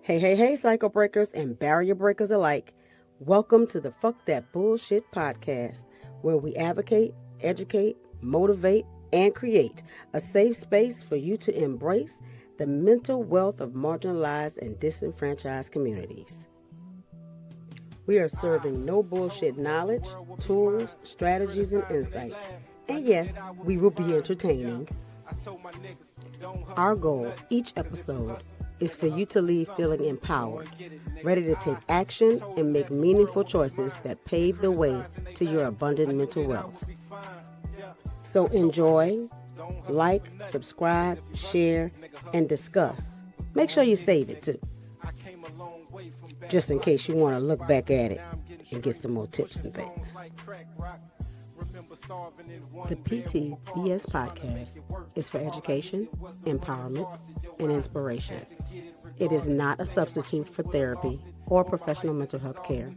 Hey, cycle breakers and barrier breakers alike. Welcome to the Fuck That Bullshit podcast, where we advocate, educate, motivate, and create a safe space for you to embrace the mental wealth of marginalized and disenfranchised communities. We are serving no bullshit knowledge, tools, strategies, and insights. And yes, we will be entertaining. Our goal each episode is for you to leave feeling empowered, ready to take action and make meaningful choices that pave the way to your abundant mental wealth. So enjoy, like, subscribe, share, and discuss. Make sure you save it too, just in case you want to look back at it and get some more tips and things. The PTBS podcast is for education, empowerment, and inspiration. It is not a substitute for therapy or professional mental health care.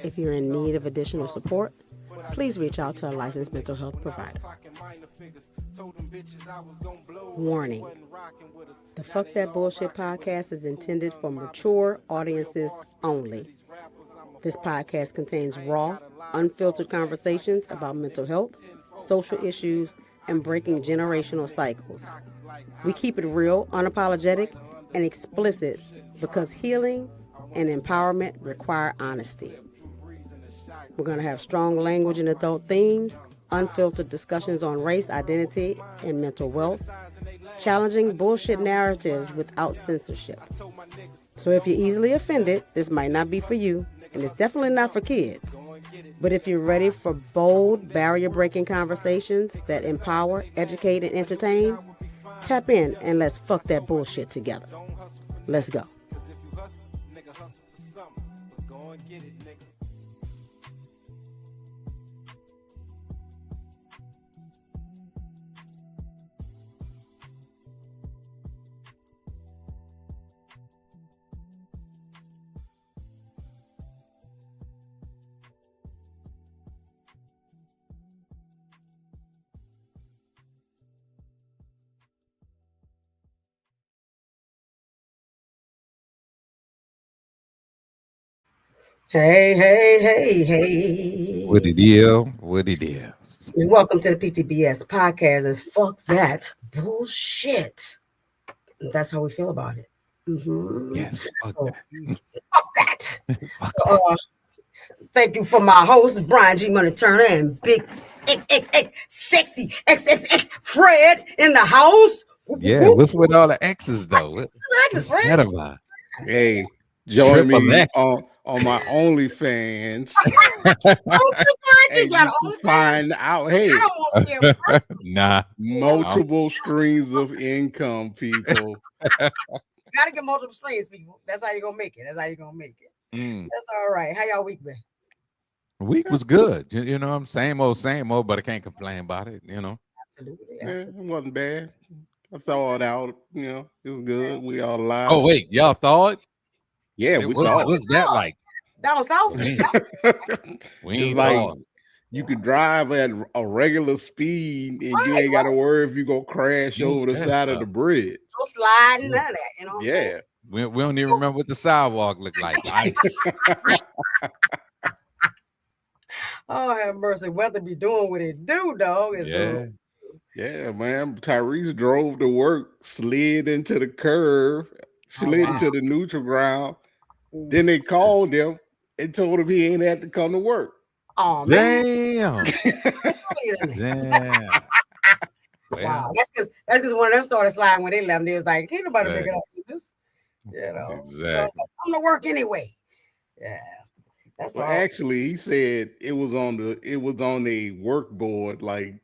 If you're in need of additional support, please reach out to a licensed mental health provider. Warning: the Fuck That Bullshit podcast is intended for mature audiences only. This podcast contains raw, unfiltered conversations about mental health, social issues, and breaking generational cycles. We keep it real, unapologetic, and explicit because healing and empowerment require honesty. We're going to have strong language and adult themes, unfiltered discussions on race, identity, and mental wealth, challenging bullshit narratives without censorship. So if you're easily offended, this might not be for you, and it's definitely not for kids. But if you're ready for bold, barrier-breaking conversations that empower, educate, and entertain, tap in and let's fuck that bullshit together. Let's go. Hey. What it is? What it is? And welcome to the PTBS podcast. It's Fuck That Bullshit. That's how we feel about it. Yes. Fuck that. Fuck that. Thank you for my host, Brian G. Money Turner, and Big XXX Sexy XXX Fred in the house. Yeah, what's with all the X's though? What's that about? Hey, join Triple me X. on my OnlyFans. You got You can find out. Hey, I don't want to hear first. Nah. multiple streams of income, people. Gotta get multiple streams, people. That's how you're gonna make it. That's all right. How y'all week been? Week was good. You know, I'm same old, but I can't complain about it, you know. Absolutely. Yeah, it wasn't bad. I thawed out, it was good. We all alive. Oh, wait, y'all thawed? Yeah, we thawed. What's that like? Down south? We It's ain't like thawed. you could drive at a regular speed and you ain't got to worry if you're going to crash over the side of the bridge. No sliding, none of that, you know? Yeah. We don't even remember what the sidewalk looked like. Ice. Oh, have mercy. Weather be doing what it do, dog. Yeah, man. Tyrese drove to work, slid into the curve, slid into the neutral ground. Then they called him and told him he ain't had to come to work. Oh, man. Damn. Damn. Wow. That's because one of them started sliding when they left. They was like, can't nobody make it up this. You know. Exactly. So I was like, I'm to work anyway. Yeah. That's Well, all. actually, he said it was on a work board like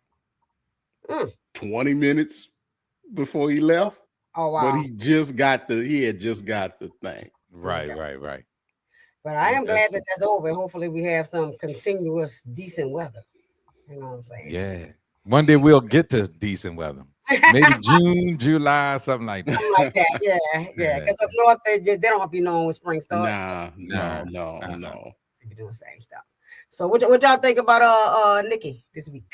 20 minutes before he left. Oh, wow. But he had just got the thing. Right. But I am glad that that's over. Hopefully we have some continuous decent weather. You know what I'm saying? Yeah. One day we'll get to decent weather. Maybe June, July, something like that. Something like that. Yeah. Because up north, they don't be knowing when spring starts. No. They be doing the same stuff. So what y'all think about Nicki this week?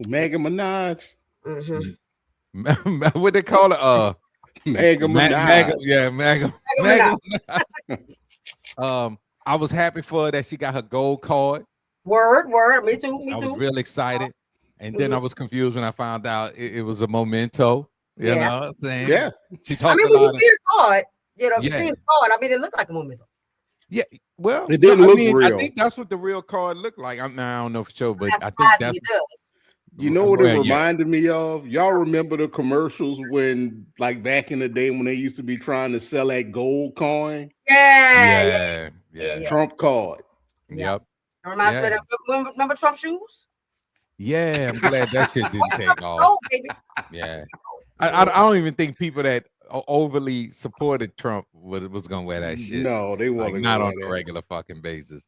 Megan Minaj. Mm-hmm. What they call it? Mega Maga, Minaj. yeah, Maga. I was happy for her that she got her gold card. Word. Me too. I was real excited. And then I was confused when I found out it was a memento. You know what I'm saying? Yeah. She talked when you see the card, if you see the card, it looked like a memento. Yeah, well, it didn't look real. I think that's what the real card looked like. I don't know for sure, but I think that's it does. You know what it reminded me of? Y'all remember the commercials when, like back in the day, when they used to be trying to sell that gold coin? Yeah. Trump card. Yep. It reminds me of remember Trump shoes? Yeah, I'm glad that shit didn't take off. Yeah. I don't even think people that overly supported Trump was going to wear that shit. No, they wasn't. Like, not on a regular fucking basis.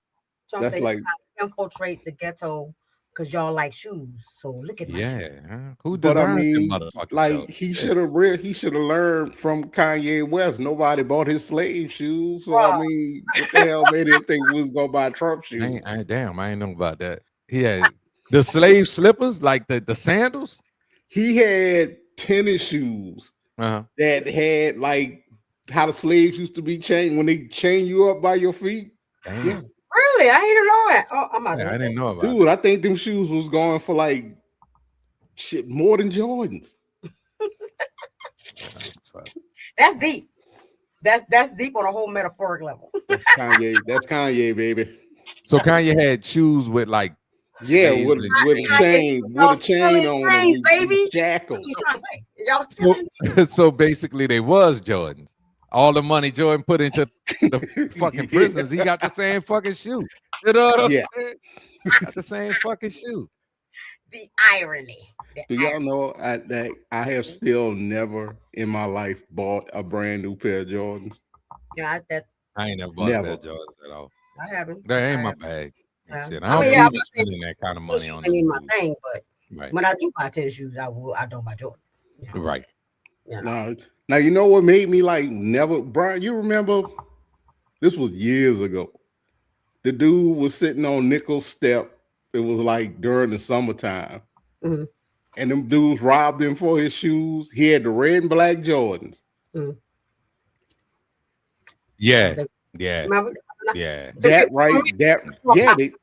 Trump That's like infiltrate the ghetto because y'all like shoes. So look at my shoes. Who designed like he should have learned from Kanye West. Nobody bought his slave shoes. So I mean, what the hell made him think we was gonna buy Trump shoes? I ain't know about that. He had the slave slippers, like the sandals. He had tennis shoes that had like how the slaves used to be chained when they chain you up by your feet. Damn. Really? I didn't know that. Oh, I didn't know about Dude, I think them shoes was going for like shit more than Jordans. That's deep. That's deep on a whole metaphoric level. That's Kanye, baby. So Kanye had shoes with like with a chain on them, baby. Jackals. So basically, they was Jordans. All the money Jordan put into the fucking prisons, he got the same fucking shoe. You know what I'm saying? Got the same fucking shoe. The irony. Do y'all know that I have still never in my life bought a brand new pair of Jordans? Yeah, I ain't never bought a pair of Jordans at all. I haven't. That ain't my bag. Shit, I don't even spending that kind of money on them. My thing, but when I do buy tennis shoes, I don't buy Jordans. You know right. Now you know what made me like never, Brian. You remember this was years ago. The dude was sitting on Nickel's step. It was like during the summertime, and them dudes robbed him for his shoes. He had the red and black Jordans. Yeah. That right.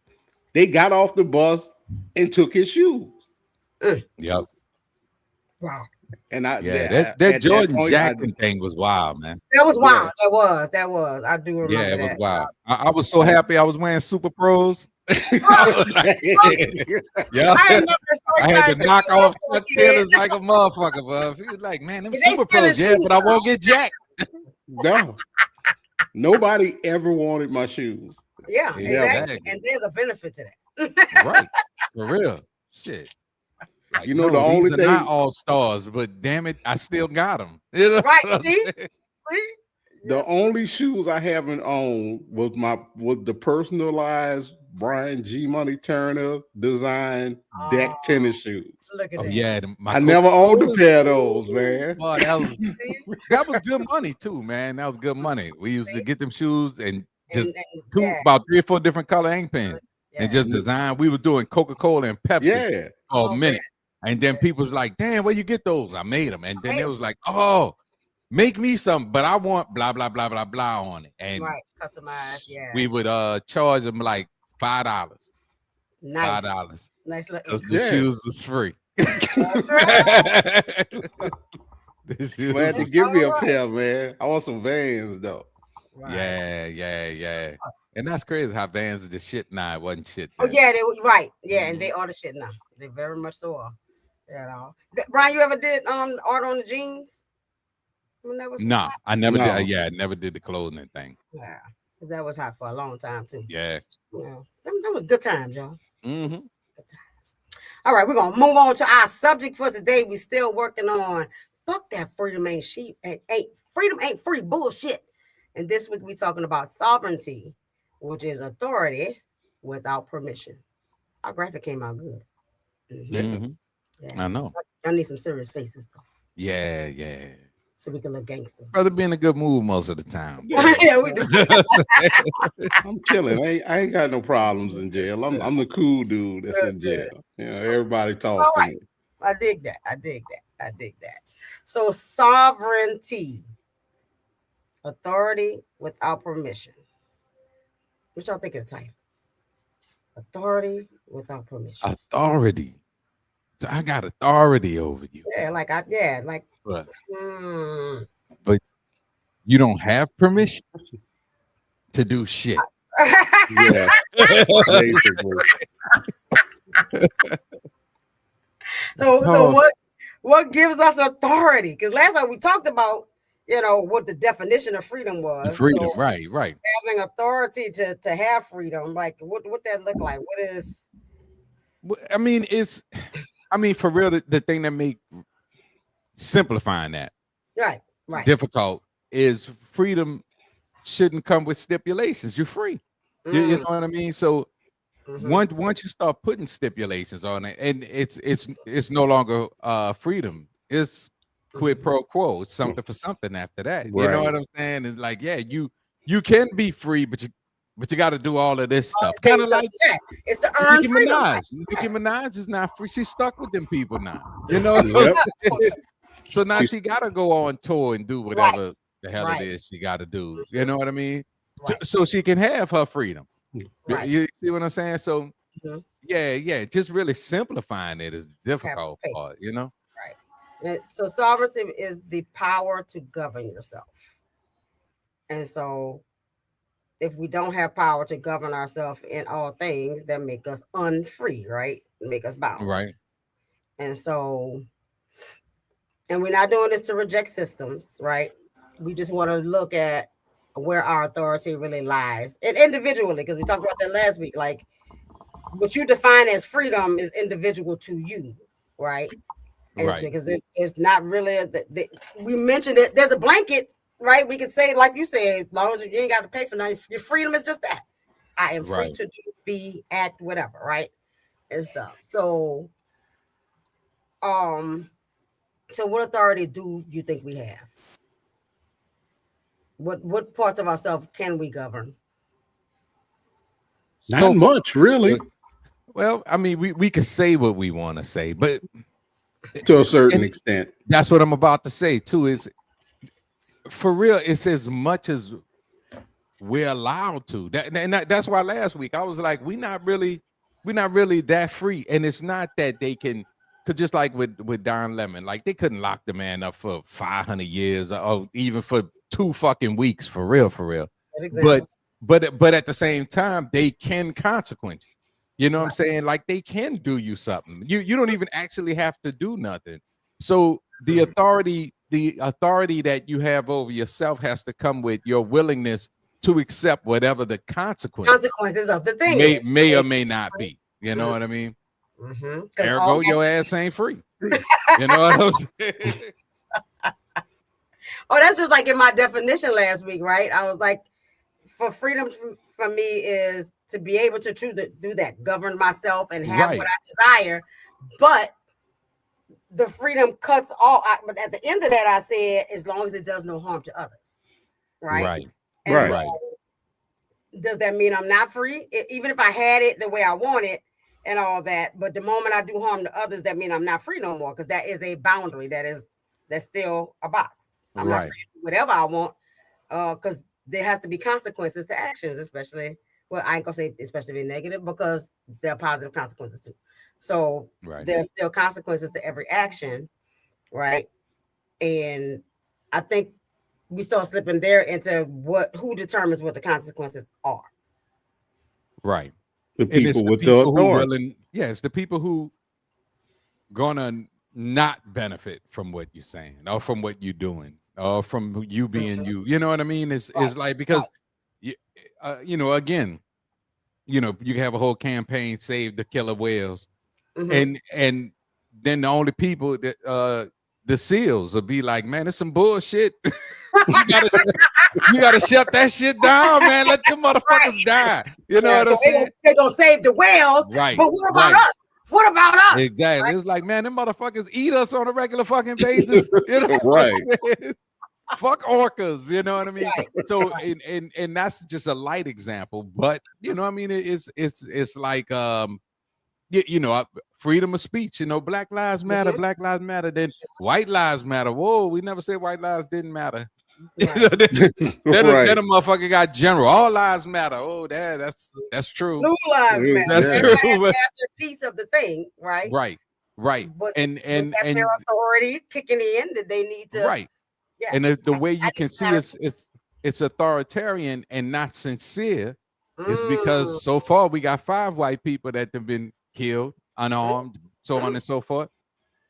They got off the bus and took his shoes. Yep. Wow. And that Jordan Jackson thing was wild, man. That was wild. That was. I do remember. Yeah, it was wild. I was so happy I was wearing Super Pros. I had to knock off Chuck Taylors like a motherfucker, bro. He was like, man, them Super Pros, but I won't get jacked. No. Nobody ever wanted my shoes. Yeah, exactly. And there's a benefit to that. Right. For real. Shit. Like, the only thing, not all stars, but damn it, I still got them. You know right? See? The only shoes I haven't owned was the personalized Brian G. Money Turner design deck tennis shoes. Look at that. Yeah, I never owned a pair of those, man. Boy, that was good money too, man. That was good money. We used to get them shoes and just about 3 or 4 different color ink pens and just design. We were doing Coca-Cola and Pepsi for a minute. And then people was like, damn, where you get those? I made them. And then it was like, oh, make me some, but I want blah, blah, blah, blah, blah on it. And customized, we would charge them like $5. Nice. $5. Nice. The shoes was free. That's right. Man, to give me a pair, man. I want some Vans, though. Right. Yeah. And that's crazy how Vans is the shit now. It wasn't shit. Then. Oh, yeah, they were right. Yeah, and they are the shit now. They very much so are. At all. Brian, you ever did art on the jeans? No, I never did. Yeah, I never did the clothing thing. Yeah, that was hot for a long time too. Yeah. That was good times, y'all. Mm-hmm. Good times. All right, we're gonna move on to our subject for today. We still working on fuck that freedom ain't freedom ain't free bullshit. And this week we talking about sovereignty, which is authority without permission. Our graphic came out good. Mm-hmm. Yeah. I know. I need some serious faces though. Yeah. So we can look gangster. Brother be in a good mood most of the time. Yeah, we do. I'm chilling. I ain't got no problems in jail. I'm the cool dude that's in jail. You know, everybody talks to me. I dig that. So sovereignty, authority without permission. What y'all think of the title? Authority without permission. Authority. I got authority over you. But but you don't have permission to do shit. Yeah. So what gives us authority? Because last time we talked about, what the definition of freedom was. Freedom, so right. Having authority to have freedom, like what that look like? What is? I mean, for real, the thing that make simplifying that right difficult is freedom shouldn't come with stipulations. You're free. You know what I mean? So once you start putting stipulations on it, and it's no longer freedom. It's quid pro quo. It's something for something after that. You know what I'm saying? It's like, yeah, you can be free, but you got to do all of this stuff. Kind of like it's the earned freedom. Nicki Minaj is not free. She's stuck with them people now. So now she got to go on tour and do whatever the hell it is she got to do. You know what I mean? So she can have her freedom. You see what I'm saying? So yeah, just really simplifying it is the difficult part, Right. So sovereignty is the power to govern yourself. And so if we don't have power to govern ourselves in all things, that make us unfree, right? Make us bound. Right. And so, and we're not doing this to reject systems, right? We just want to look at where our authority really lies, and individually, because we talked about that last week. Like, what you define as freedom is individual to you, right? Because there's not really we mentioned it. There's a blanket, right? We could say, like you said, as long as you ain't got to pay for nothing, your freedom is just that. I am free to do, be, act, whatever, right? And stuff. So what authority do you think we have? What parts of ourselves can we govern? Not much, really. Well, I mean, we could say what we want to say, but to a certain extent. That's what I'm about to say too. Is for real, it's as much as we're allowed to. That's why last week I was like, we're not really that free. And it's not that they can, because just like with Don Lemon, like they couldn't lock the man up for 500 years or even for 2 fucking weeks, for real. But at the same time, they can consequence. You know what I'm saying? Like they can do you something. You don't even actually have to do nothing. So the authority that you have over yourself has to come with your willingness to accept whatever the consequences of the thing may or may not be. You know what I mean? Ergo, your ass ain't free. You know what I'm saying? Oh, that's just like in my definition last week, right? I was like, for freedom for me is to be able to do that, govern myself and have what I desire. But the freedom cuts all. But at the end of that, I said, as long as it does no harm to others, right? So, does that mean I'm not free? Even if I had it the way I want it and all that, but the moment I do harm to others, that means I'm not free no more, because that is a boundary. That's still a box. I'm not free to do whatever I want, because there has to be consequences to actions, especially. Well, I ain't gonna say especially be negative, because there are positive consequences too. So there's still consequences to every action, right? And I think we start slipping there into who determines what the consequences are. Right. The people with the authority. It's the people who gonna not benefit from what you're saying or from what you're doing or from you being you. You know what I mean? It's like, because again, you can have a whole campaign, save the killer whales, and then the only people that the SEALs will be like, man, it's some bullshit. you gotta shut that shit down, man. Let them motherfuckers die. You know what I'm saying? They're gonna save the whales, right? But what about us? What about us? Exactly. Right? It's like, man, them motherfuckers eat us on a regular fucking basis. You know Fuck orcas, you know what I mean? Right. So and that's just a light example, but you know what I mean, it's like freedom of speech. Black lives matter, Black lives matter. Then white lives matter. Whoa, we never said white lives didn't matter. Right. Then a motherfucker got general. All lives matter. Oh, that's true. Blue lives matter. That's true. That's a piece of the thing, right? Right. Was that their authority kicking in? Did they need to? Right. Yeah. And the way you can see it's authoritarian and not sincere is because so far we got 5 white people that have been killed, unarmed, so on and so forth.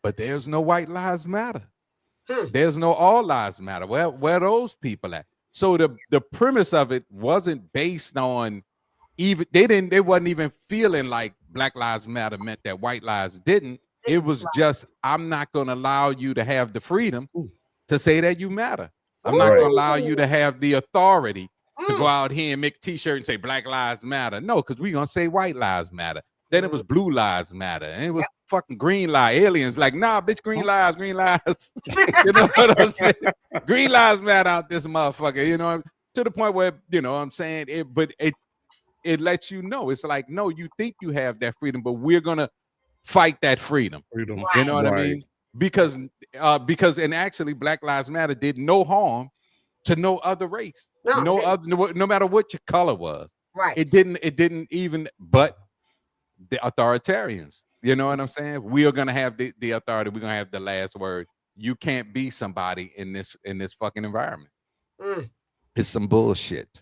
But there's no white lives matter. There's no all lives matter. Where those people at? So the premise of it wasn't based on they wasn't even feeling like Black Lives Matter meant that white lives didn't. It was just, I'm not going to allow you to have the freedom to say that you matter. I'm not going to allow you to have the authority to go out here and make a t-shirt and say Black Lives Matter. No, because we're going to say white lives matter. Then it was blue lives matter. And it was fucking green lives. Aliens like, nah, bitch, green lives. You know what I'm saying? Green lives matter out this motherfucker, to the point where, I'm saying it, but it lets you know. It's like, no, you think you have that freedom, but we're going to fight that freedom. You know what I mean? Because and actually Black Lives Matter did no harm to no other race. No matter what your color was. Right. It didn't even, but the authoritarians, you know what I'm saying? We are gonna have the authority. We're gonna have the last word. You can't be somebody in this fucking environment. It's some bullshit.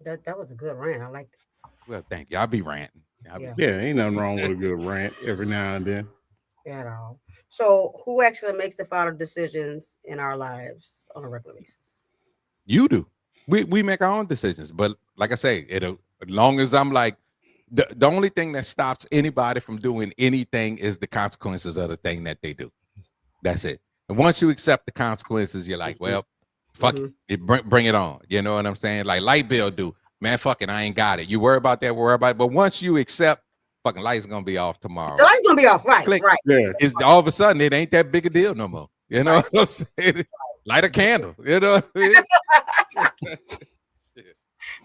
That was a good rant. I liked it. Well, thank you. I'll be ranting. Ain't nothing wrong with a good rant every now and then. At all. So who actually makes the final decisions in our lives on a regular basis? You do. We make our own decisions, but like I say, as long as I'm like, the only thing that stops anybody from doing anything is the consequences of the thing that they do. That's it. And once you accept the consequences, you're like, well, fuck it, bring it on. You know what I'm saying? Like light bill do. Man, fucking, I ain't got it. You worry about that, worry about it. But once you accept, fucking lights gonna be off tomorrow. The lights gonna be off, right? Click. Right. Yeah. It's all of a sudden it ain't that big a deal no more. You know what I'm saying? Light a candle. You know what I mean?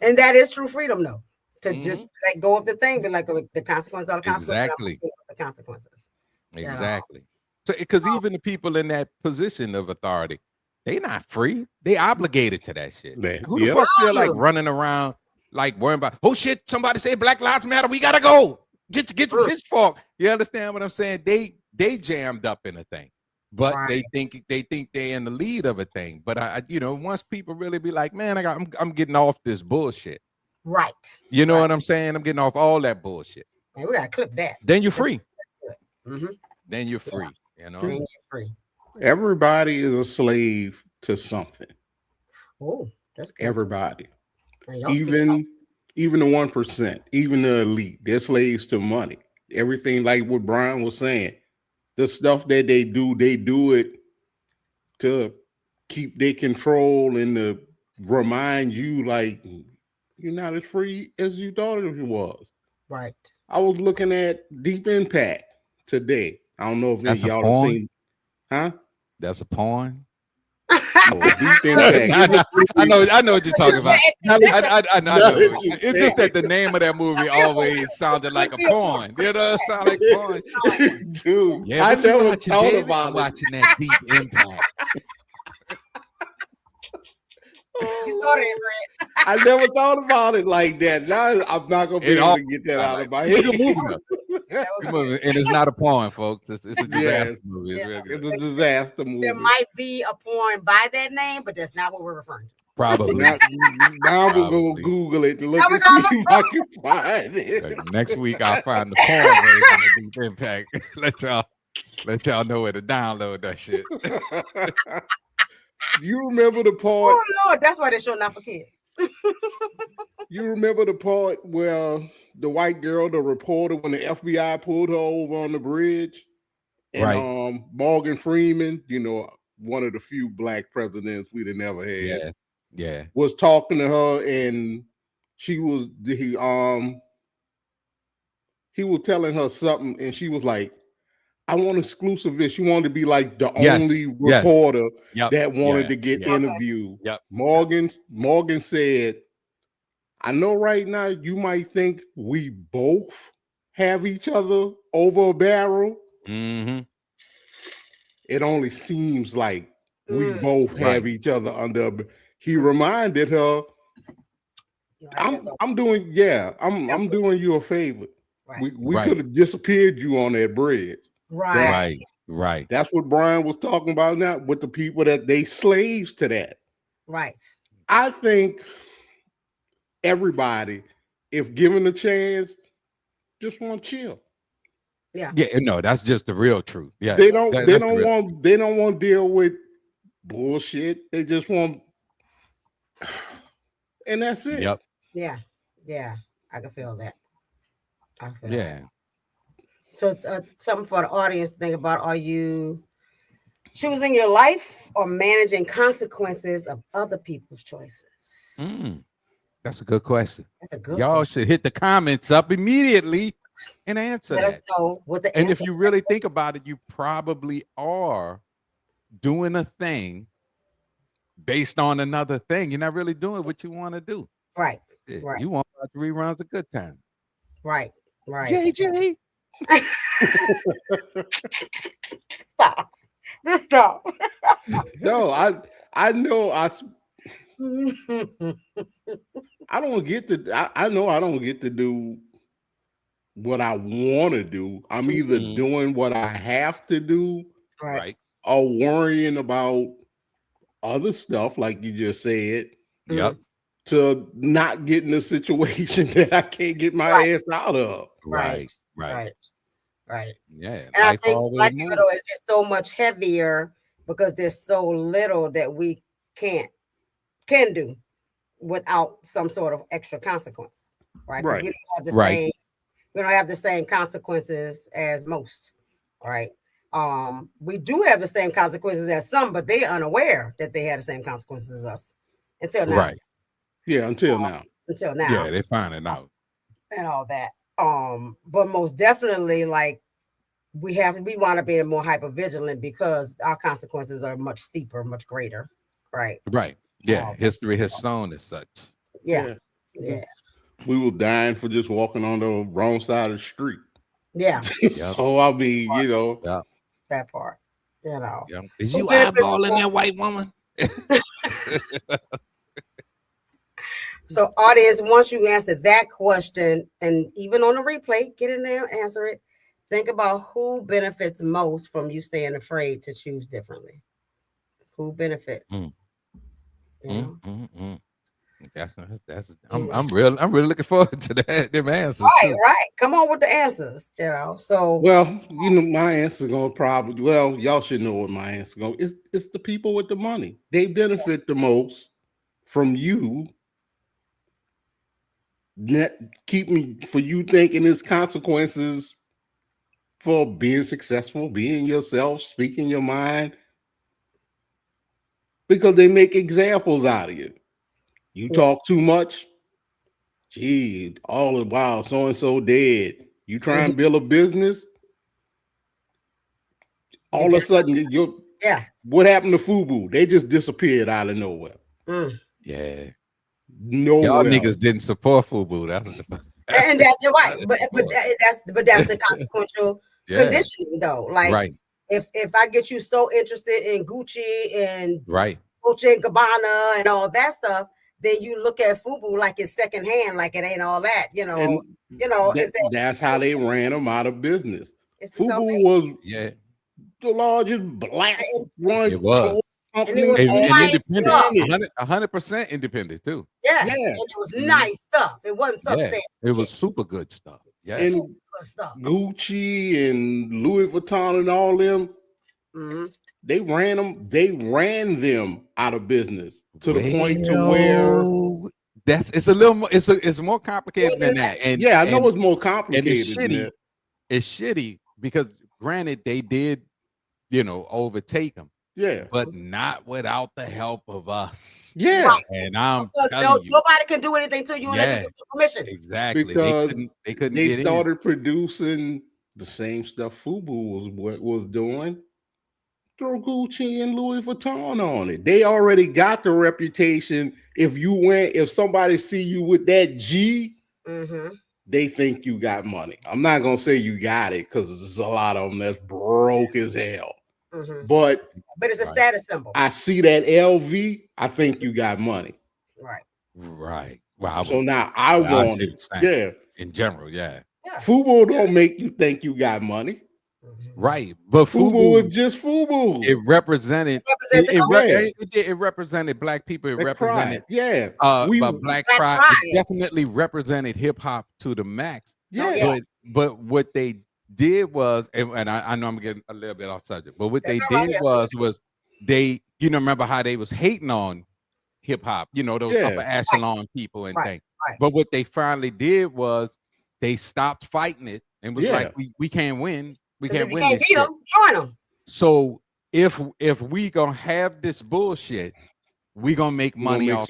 And that is true freedom, though. To just let go of the thing, but like the consequences are the consequences. Exactly. The consequences. Exactly. So because even the people in that position of authority, they not free. They obligated to that shit. Who the fuck feel like running around like worrying about, oh shit, somebody say Black Lives Matter, we gotta go. Get your pitchfork. You understand what I'm saying? They jammed up in a thing, but they think they're in the lead of a thing. But I once people really be like, man, I'm getting off this bullshit. Right. You know what I'm saying? I'm getting off all that bullshit. Man, we gotta clip that. Then you're free. Then you're free. You know. Then you're free. Everybody is a slave to something. Oh, that's good. Everybody. Even the 1%, even the elite, they're slaves to money. Everything like what Brian was saying, the stuff that they do it to keep their control and to remind you like you're not as free as you thought it was. Right. I was looking at Deep Impact today. I don't know if y'all have seen, huh? That's a porn. Deep Impact. I know what you're talking about. I know. It's just that the name of that movie always sounded like a porn. You know, it sounded like porn. Dude, yeah, I never thought about watching that Deep Impact. You started it, Fred. I never thought about it like that. Now I'm not gonna be able to get that out of my head. And it's not a porn, folks. It's a disaster movie. It's a disaster movie. There might be a porn by that name, but that's not what we're referring to. Probably. Now we're gonna Google it and look and see if I can find it. Next week I'll find the porn version of Deep Impact. Let y'all know where to download that shit. You remember the part? Oh Lord, that's why they're showing not for kids. You remember the part where the white girl, the reporter, when the FBI pulled her over on the bridge, and Morgan Freeman, one of the few black presidents we'd have never had, was talking to her, and he was telling her something, and she was like, I want exclusive this. She wanted to be like the only reporter that wanted to get interviewed. Morgan said, I know right now you might think we both have each other over a barrel, Mm-hmm. it only seems like we both Right. have each other under. He reminded her, I'm doing you a favor. Right. We could have disappeared you on that bridge. Right. Right. That's what Brian was talking about now with the people that they slaves to that. Right. I think everybody, if given a chance, just want to chill. Yeah. Yeah, no, that's just the real truth. Yeah. They don't want to deal with bullshit. They just want, and that's it. Yep. Yeah. Yeah. I can feel that. Yeah. So something for the audience to think about. Are you choosing your life or managing consequences of other people's choices? That's a good question. That's a good Y'all question. should hit the comments up immediately and answer Let that. us know what the And answer if you really think about it, you probably are doing a thing based on another thing. You're not really doing what you want to do. Right. Right. You want to watch reruns of Good Time. Right. Right. JJ. Stop. Just stop. No, I know I don't get to. I know I don't get to do what I want to do. I'm either doing what I have to do, right, or worrying about other stuff, like you just said. Yep. To not get in a situation that I can't get my ass out of. Right. Yeah. And I think, like you know, it's so much heavier because there's so little that we can do without some sort of extra consequence, right? Right. We don't have the same. We don't have the same consequences as most, right? We do have the same consequences as some, but they're unaware that they have the same consequences as us until now. Right. Yeah, until now. Yeah, they're finding out. And all that. But most definitely, like we want to be more hyper vigilant because our consequences are much steeper, much greater. Right. Right. Yeah. History has shown as such. Yeah. We were dying for just walking on the wrong side of the street. Yeah. So I mean, you know. Yeah. That part. You know. Yeah. Is you eyeballing that white woman? So, audience, once you answer that question, and even on the replay, get in there, answer it. Think about who benefits most from you staying afraid to choose differently. Who benefits? I'm really looking forward to them answers. Right. Come on with the answers. You know. So well, you know, my answer gonna probably y'all should know what my answer gonna. It's the people with the money. They benefit the most from you. For you thinking it's consequences for being successful, being yourself, speaking your mind, because they make examples out of you. You talk too much, gee, all the while so and so dead. You try and build a business, all of a sudden what happened to FUBU? They just disappeared out of nowhere. Yeah. No, y'all niggas didn't support FUBU. And that's right, but that's the consequential conditioning, though. Like, if I get you so interested in Gucci and Dolce and Gabbana and all that stuff, then you look at FUBU like it's secondhand, like it ain't all that, you know. That's how they ran them out of business. FUBU was the largest black one. It was. And it was nice independent, 100% independent too. Yeah, and it was nice stuff. It wasn't substandard. It was super good stuff. Yeah, and super good stuff. Gucci and Louis Vuitton and all them, they ran them out of business to the point to where it's a little more. It's more complicated than that. And I know it's more complicated. And it's shitty because granted they did, overtake them. Yeah, but not without the help of us. Yeah, and I'm telling you, nobody can do anything to you unless you get permission. Exactly, because they couldn't. They started producing the same stuff FUBU was doing. Throw Gucci and Louis Vuitton on it. They already got the reputation. If somebody see you with that G, they think you got money. I'm not gonna say you got it because there's a lot of them that's broke as hell. But it's a status symbol. I see that LV. I think you got money. Right. Wow. So now I want it. Yeah. In general, yeah. FUBU don't make you think you got money. Right, but FUBU is just FUBU. It represented it represented black people. It represented black pride. It definitely represented hip hop to the max. But what they did was, and I know I'm getting a little bit off subject, but what they did was they, remember how they was hating on hip hop, those upper echelon people and things. But what they finally did was they stopped fighting it and was like, we can't win. We can't win this shit. Join them. So if we gonna have this bullshit, we gonna make money off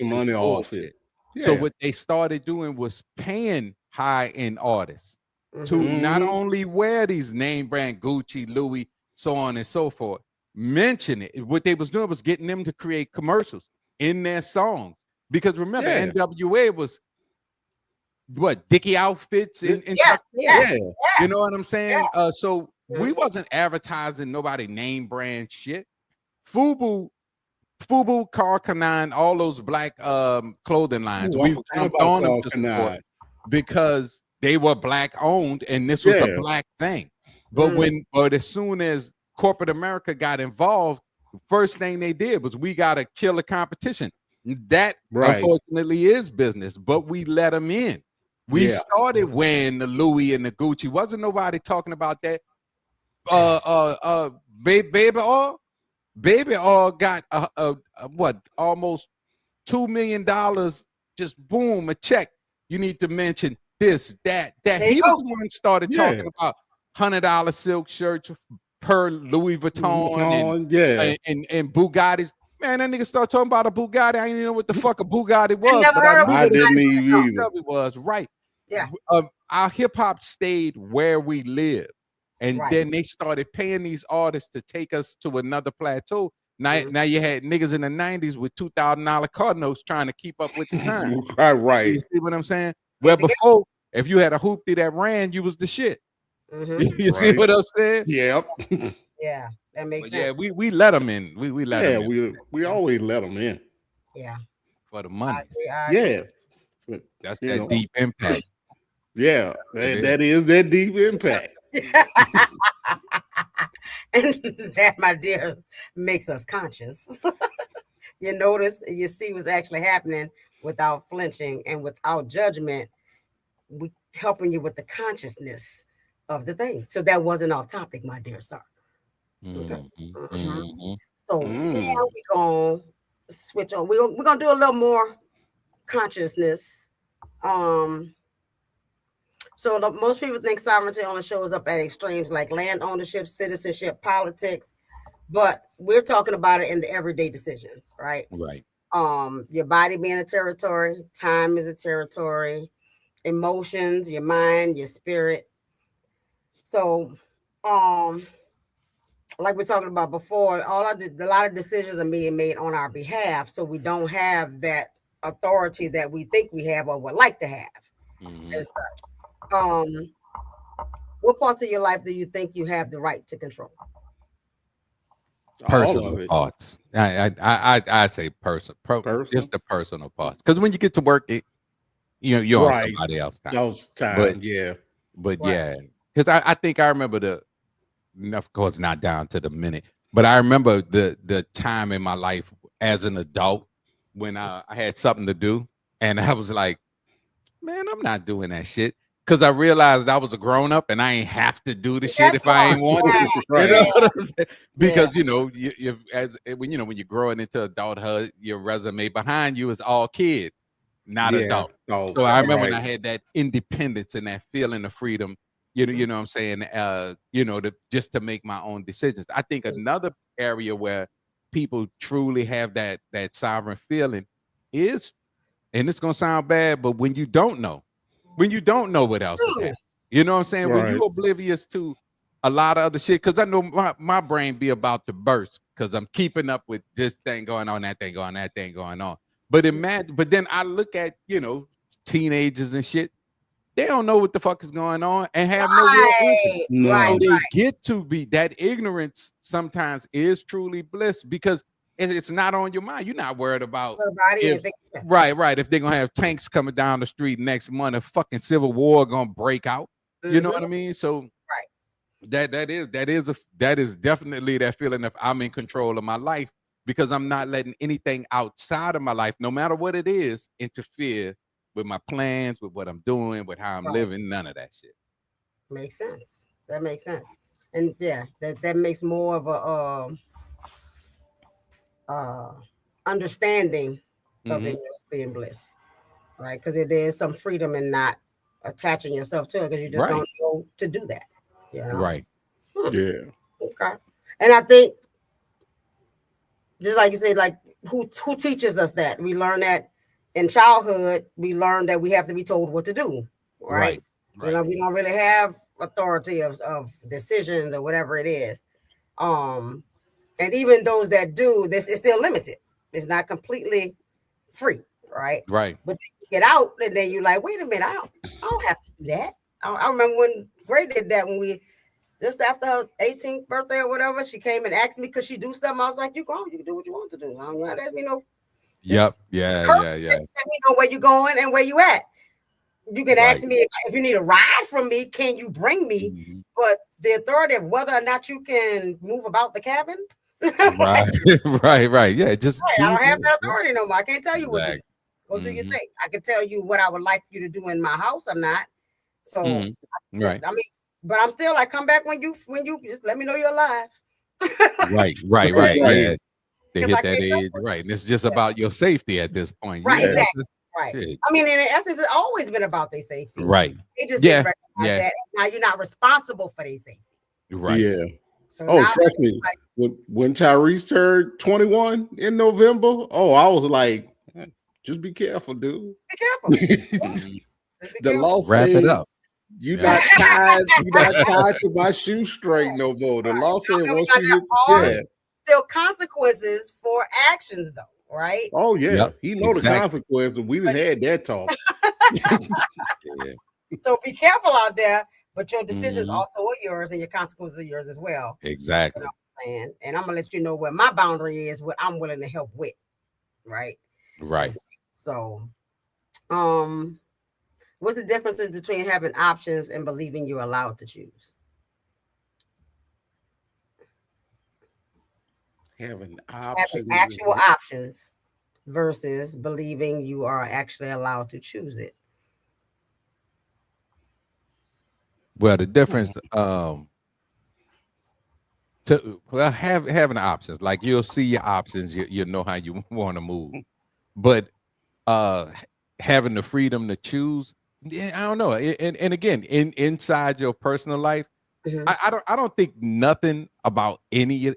it. So what they started doing was paying high-end artists to not only wear these name brand Gucci, Louis, so on and so forth, mention it. What they was doing was getting them to create commercials in their songs. Because remember, NWA was what, Dickie outfits and you know what I'm saying? So we wasn't advertising nobody name brand shit. FUBU, Carl Canine, all those black clothing lines. We jumped on them to support because they were black owned and this was a black thing. But as soon as corporate America got involved, the first thing they did was we gotta kill the competition. That unfortunately is business, but we let them in. We started wearing the Louis and the Gucci. Wasn't nobody talking about that. Baby Oil got what, almost $2 million, just boom, a check. You need to mention this, that. He was the one started talking about $100 silk shirts per Louis Vuitton and Bugattis. Man, that nigga started talking about a Bugatti. I didn't even know what the fuck a Bugatti was. I didn't even know it was right. Yeah. Our hip hop stayed where we live. And then they started paying these artists to take us to another plateau. Now you had niggas in the 90s with $2,000 car notes trying to keep up with the time. Right. You see what I'm saying? Well, before, if you had a hoopty that ran, you was the shit. You see what I'm saying? Yep. Yeah, that makes sense. Yeah, we let them in. We let them in. we always let them in. Yeah. For the money. That's that deep impact. Yeah, that is that deep impact. And that, my dear, makes us conscious. You notice, you see what's actually happening without flinching and without judgment. We helping you with the consciousness of the thing. So that wasn't off topic, my dear sir. Okay. So now we're gonna switch on. We're gonna do a little more consciousness. So most people think sovereignty only shows up at extremes like land ownership, citizenship, politics, but we're talking about it in the everyday decisions, right? Right. Your body being a territory, time is a territory, emotions, your mind, your spirit. So, like we're talking about before, a lot of decisions are being made on our behalf, so we don't have that authority that we think we have or would like to have. As such. What parts of your life do you think you have the right to control? Personal parts. I say personal. Just the personal parts. Because when you get to work, you're on somebody else's time. Those time, But because I think I remember of course not down to the minute, but I remember the time in my life as an adult when I had something to do, and I was like, man, I'm not doing that shit. Because I realized I was a grown up and I ain't have to do the shit if I ain't want to. You know what I'm saying? Because when you're growing into adulthood, your resume behind you is all kid, not adult. So I remember when I had that independence and that feeling of freedom. You know what I'm saying? Just to make my own decisions. I think another area where people truly have that sovereign feeling is, and it's gonna sound bad, but when you don't know what else is happening. You know what I'm saying? When you're oblivious to a lot of other shit, because I know my brain be about to burst because I'm keeping up with this thing going on, that thing going on. But then I look at, teenagers and shit. they don't know what the fuck is going on and have no real answer. No. So they get to be that ignorance sometimes is truly bliss because it's not on your mind. You're not worried about if, right. If they're gonna have tanks coming down the street next month, a fucking civil war gonna break out. You know what I mean? So that is definitely that feeling of I'm in control of my life because I'm not letting anything outside of my life, no matter what it is, interfere with my plans, with what I'm doing, with how I'm living. None of that shit. Makes sense. That makes sense. And yeah, that makes more of a understanding of it being bliss, right? Because there is some freedom in not attaching yourself to it because you just don't know to do that. You know? Right. Yeah. Okay. And I think, just like you said, like who teaches us that? We learn that in childhood. We learn that we have to be told what to do, right? You know, we don't really have authority of decisions or whatever it is. And even those that do, this is still limited. It's not completely free, right? Right. But you get out, and then you're like, wait a minute, I don't have to do that. I remember when Gray did that when we just after her 18th birthday or whatever, she came and asked me, could she do something? I was like, you grown, you can do what you want to do. I don't have to ask me no. Yep. Yeah. Let me know where you're going and where you at. You can ask me if you need a ride from me, can you bring me? But the authority of whether or not you can move about the cabin. right. Yeah, just I don't have that authority no more. I can't tell you what to do. Go do your Mhm. thing. I can tell you what I would like you to do in my house. I'm not. So Right. I mean, but I'm still like, come back when you just let me know you're alive. Right. Yeah. They hit I that can't age, right? And it's just about your safety at this point. Right, Yeah. exactly. Right. Shit. I mean, in essence, it's always been about their safety. Right. They just didn't recognize that. And now you're not responsible for their safety. Right. Yeah. So Oh, now trust me. like, When Tyrese turned 21 in November, I was like, just be careful, dude. be careful. The law Wrap said it up. you're not tied to my shoestring no more. The law said once you still consequences for actions though, right? Oh yeah. Yep, He know the consequences. We didn't had that talk. So be careful out there, but your decisions also are yours and your consequences are yours as well. Exactly. You know what I'm saying? And I'm gonna let you know where my boundary is, what I'm willing to help with. Right. So what's the difference between having options and believing you're allowed to choose? Having actual options versus believing you are actually allowed to choose it. Well, the difference having options, like you'll see your options, you know how you want to move. But having the freedom to choose, I don't know. And again, inside your personal life, I don't think nothing about any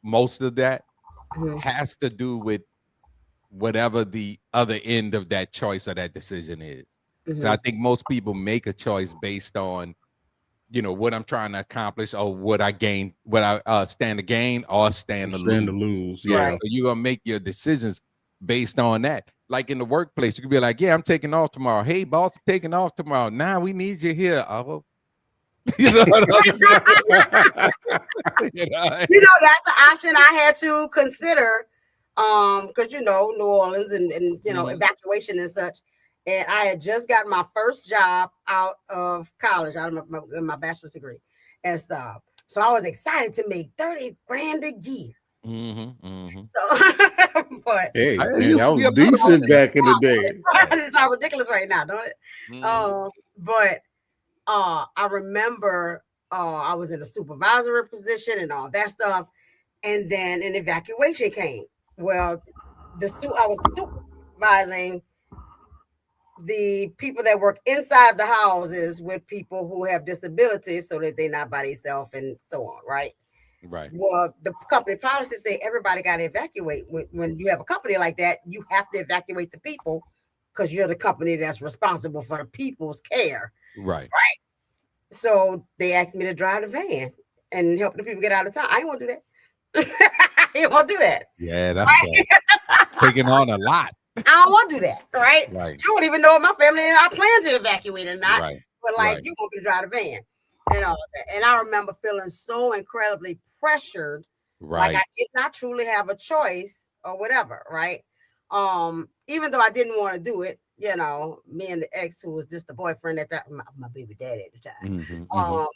most of that has to do with whatever the other end of that choice or that decision is. So I think most people make a choice based on, you know, what I'm trying to accomplish or what I gain, what I stand to gain or stand to lose. Yeah. So you're gonna make your decisions based on that. Like in the workplace, you could be like, yeah, I'm taking off tomorrow. Hey, boss, I'm taking off tomorrow. Now we need you here. You know what I'm saying? You know, that's an option I had to consider. Because you know, New Orleans and you know, evacuation and such. And I had just got my first job out of college, out of my bachelor's degree and stuff. So I was excited to make $30,000 a year. So, but hey, man, that was decent back in the day. It's not ridiculous right now, don't it? But I remember I was in a supervisory position and all that stuff, and then an evacuation came. Well, I was supervising the people that work inside the houses with people who have disabilities so that they're not by themselves and so on, right? Right. Well, the company policy say everybody got to evacuate. When you have a company like that, you have to evacuate the people because you're the company that's responsible for the people's care. Right. So they asked me to drive the van and help the people get out of town. I didn't want to do that. I didn't want to do that. Yeah, that's taking on a lot. I don't want to do that, right? Right. You don't even know if my family and I plan to evacuate or not. Right. But like, Right. you want me to drive the van and all that. And I remember feeling so incredibly pressured, like I did not truly have a choice or whatever, right? Even though I didn't want to do it, you know, me and the ex, who was just a boyfriend at that, my baby daddy at the time.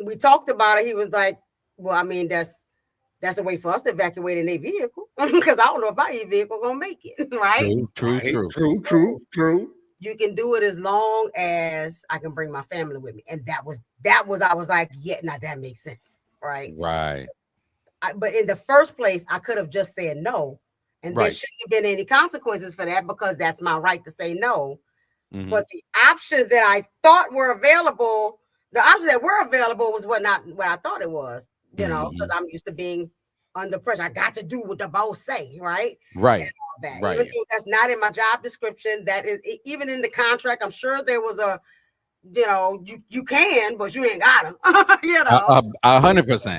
We talked about it. He was like, well, I mean, that's a way for us to evacuate in a vehicle, because I don't know if my vehicle gonna make it, right? True. You can do it as long as I can bring my family with me. And that was I was like, yeah, now that makes sense, right? Right. But in the first place, I could have just said no. And there shouldn't have been any consequences for that, because that's my right to say no. But the options that I thought were available, the options that were available was what I thought it was, you know, because I'm used to being under pressure. I got to do what the boss say, right? Right. And all that. Right. Even though that's not in my job description, that is even in the contract. I'm sure there was a, you know, you can, but you ain't got them. You know, 100%.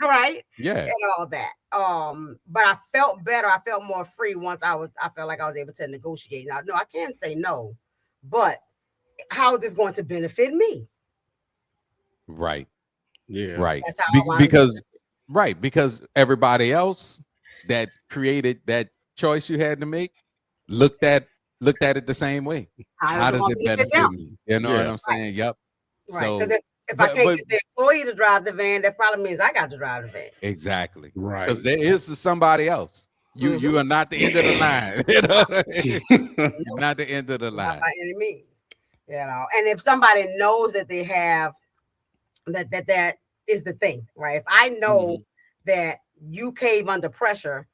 Right. Yeah. And all that. But I felt better. I felt more free once I felt like I was able to negotiate. Now, no, I can't say no, but how is this going to benefit me? Right. Yeah. Right. Because everybody else that created that choice you had to make looked at it the same way. How does it benefit me? You know what I'm saying? Yep. Right. So because if I can't get the employee to drive the van, that probably means I got to drive the van. Exactly. Right. Because there is somebody else. You are not the end of the line. You know what I mean? You're not the end of the line. Not by any means. You know, and if somebody knows that they have that is the thing, right? If I know that you cave under pressure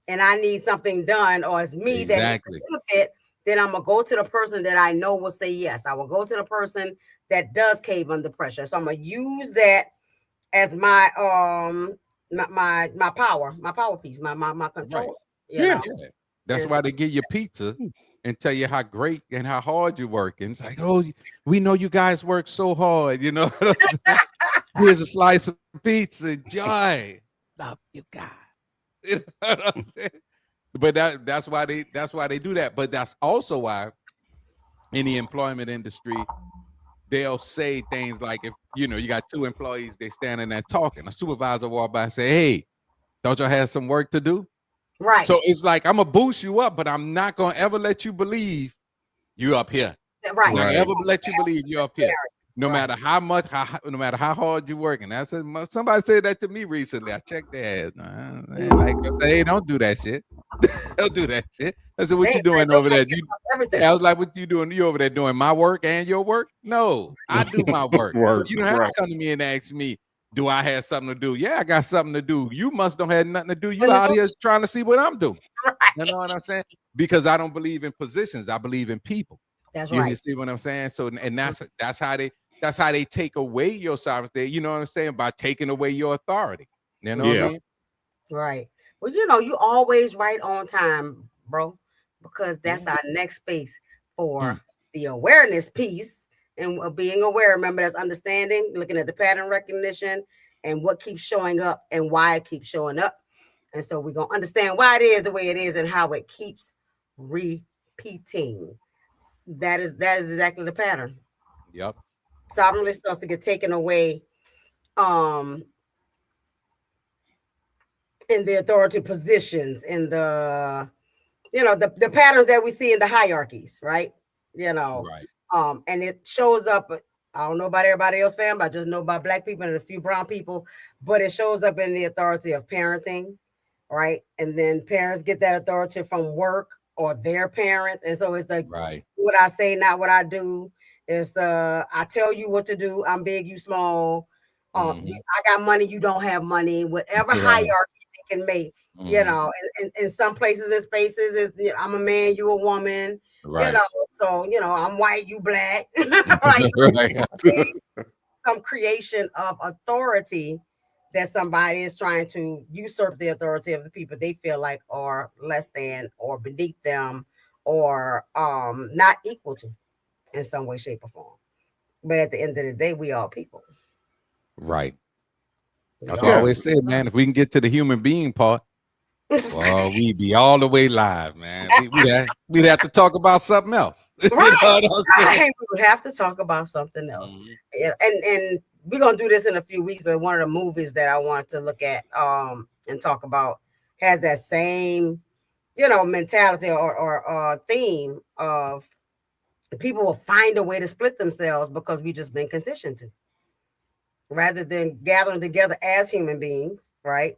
and I need something done, or it's me that needs to benefit, then I'm gonna go to the person that I know will say yes. I will go to the person that does cave under pressure. So I'm gonna use that as my my power piece, my control. Right. Yeah. That's why they give you pizza and tell you how great and how hard you're working. It's like, oh, we know you guys work so hard, you know. Here's a slice of pizza. Enjoy. Love you guys. You know what I'm saying? But that's why they do that. But that's also why in the employment industry, they'll say things like, if you know you got two employees, they standing there talking, a supervisor walk by and say, hey, don't y'all have some work to do? Right. So it's like, I'm gonna boost you up, but I'm not gonna ever let you believe you up here. Right. I'm not ever let you believe you're up here. No matter how much, no matter how hard you're working. Somebody said that to me recently. I checked their ass. Like, hey, don't do that shit. Don't do that shit. I said, what you doing over there? I was like, what you doing? You over there doing my work and your work? No, I do my work. So you don't have to come to me and ask me, do I have something to do? Yeah, I got something to do. You must don't have nothing to do. You out here trying to see what I'm doing. You know what I'm saying? Because I don't believe in positions. I believe in people. That's right. You see what I'm saying? So, and that's how they take away your sovereignty. You know what I'm saying? By taking away your authority. You know what I mean? Right. Well, you know, you always right on time, bro, because that's our next space for the awareness piece. And being aware, remember, that's understanding, looking at the pattern recognition and what keeps showing up and why it keeps showing up. And so we're going to understand why it is the way it is and how it keeps repeating. That is exactly the pattern. Yep. Sovereignty starts to get taken away in the authority positions, in the, you know, the patterns that we see in the hierarchies, right? You know, and it shows up. I don't know about everybody else, fam, but I just know about Black people and a few brown people, but it shows up in the authority of parenting, right? And then parents get that authority from work or their parents. And so it's like, what I say, not what I do. It's I tell you what to do. I'm big, you small. I got money, you don't have money. Whatever hierarchy they can make, you know. In some places and spaces, is I'm a man, you a woman. You know, so you know, I'm white, you black. Some creation of authority that somebody is trying to usurp the authority of the people they feel like are less than or beneath them or not equal to in some way, shape, or form. But at the end of the day, we all people. Right. That's what I always say, man. If we can get to the human being part, Well, we'd be all the way live, man. We'd have to talk about something else. Right. We would have to talk about something else. Mm-hmm. Yeah, and we're gonna do this in a few weeks, but one of the movies that I want to look at and talk about has that same, mentality or theme of people will find a way to split themselves because we've just been conditioned to, rather than gathering together as human beings, right?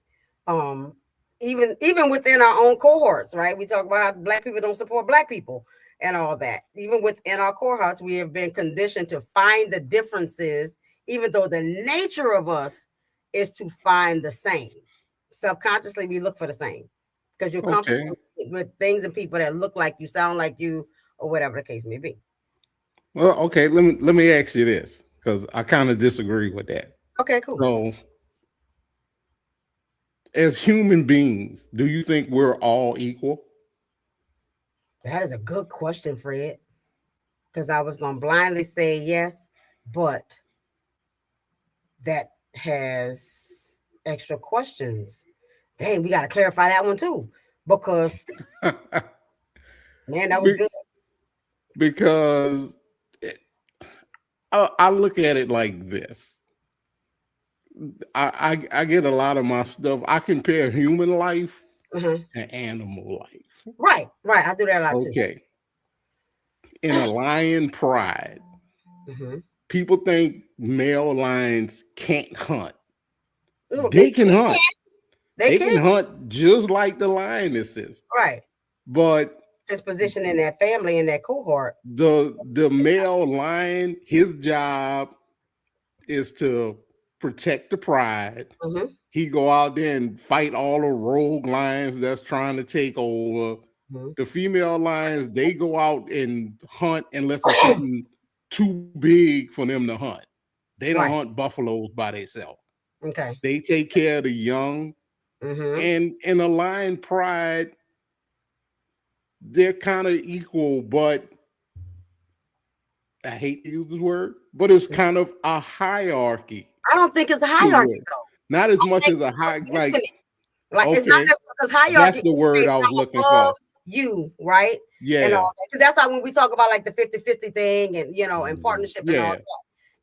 Even within our own cohorts, right? We talk about how Black people don't support Black people and all that. Even within our cohorts, we have been conditioned to find the differences, even though the nature of us is to find the same. Subconsciously, we look for the same because you're comfortable with things and people that look like you, sound like you, or whatever the case may be. Well, okay, let me ask you this, because I kind of disagree with that. Okay, cool. So, as human beings, do you think we're all equal? That is a good question, Fred, because I was going to blindly say yes, but that has extra questions. Dang, we got to clarify that one too, because man, that was good. Because I look at it like this. I get a lot of my stuff. I compare human life to animal life. Right. I do that a lot too. Okay. In a lion pride, people think male lions can't hunt. No, they can hunt. They can hunt just like the lionesses. Right. But his position in that family, in that cohort. The male lion, his job is to protect the pride. He go out there and fight all the rogue lions that's trying to take over. The female lions, they go out and hunt unless it's something too big for them to hunt. They don't hunt buffaloes by themselves. Okay. They take care of the young. And in a lion pride, they're kind of equal, but I hate to use this word, but it's kind of a hierarchy. I don't think it's a hierarchy though. Not as much as a hierarchy. Like it's not because hierarchy. That's the word I was looking for. You, right? Yeah. And all that. Because that's how when we talk about like the 50-50 thing and and partnership and all that.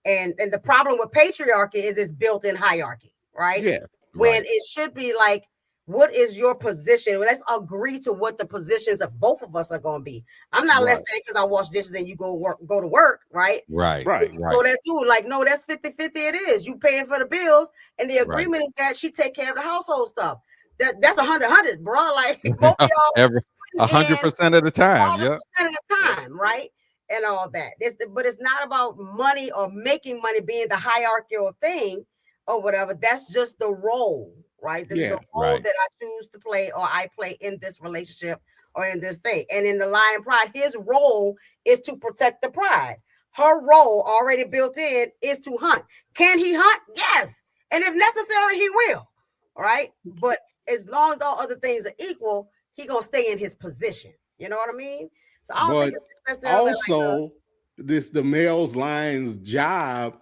And the problem with patriarchy is it's built in hierarchy, right? Yeah. When it should be like, what is your position? Let's agree to what the positions of both of us are going to be. I'm not less than because I wash dishes and you go to work, right? Right. So that dude, like, no, that's 50-50. It is. You paying for the bills, and the agreement is that she take care of the household stuff. That's 100, bro. Like both of y'all 100% of the time. 100% of the time, right? And all that. But it's not about money or making money being the hierarchical thing or whatever. That's just the role. Right. This is the role that I choose to play or I play in this relationship or in this thing. And in the lion pride, his role is to protect the pride. Her role already built in is to hunt. Can he hunt? Yes. And if necessary, he will. All right. But as long as all other things are equal, he gonna stay in his position. You know what I mean? So I don't think it's necessarily also the male lion's job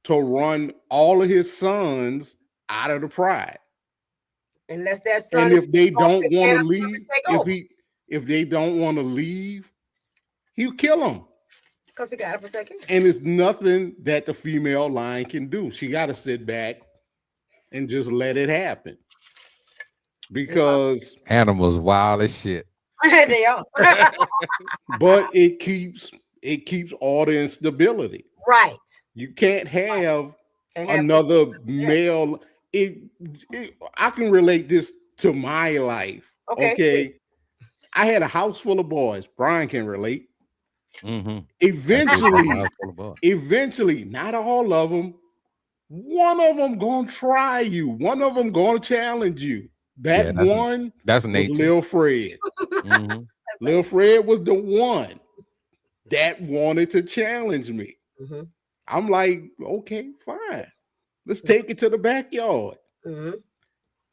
to run all of his sons out of the pride. Unless that son, and if they don't want to leave, if they don't want to leave, he'll kill them. Because he got to protect him. And it's nothing that the female lion can do. She got to sit back and just let it happen. Because animals wild as shit. They are. But it keeps order and stability. Right. You can't have another male. I can relate this to my life. Okay. I had a house full of boys. Brian can relate. Eventually, not all of them. One of them gonna try you. One of them gonna challenge you. That's Lil Fred. Lil Fred was the one that wanted to challenge me. I'm like, okay, fine. Let's take it to the backyard.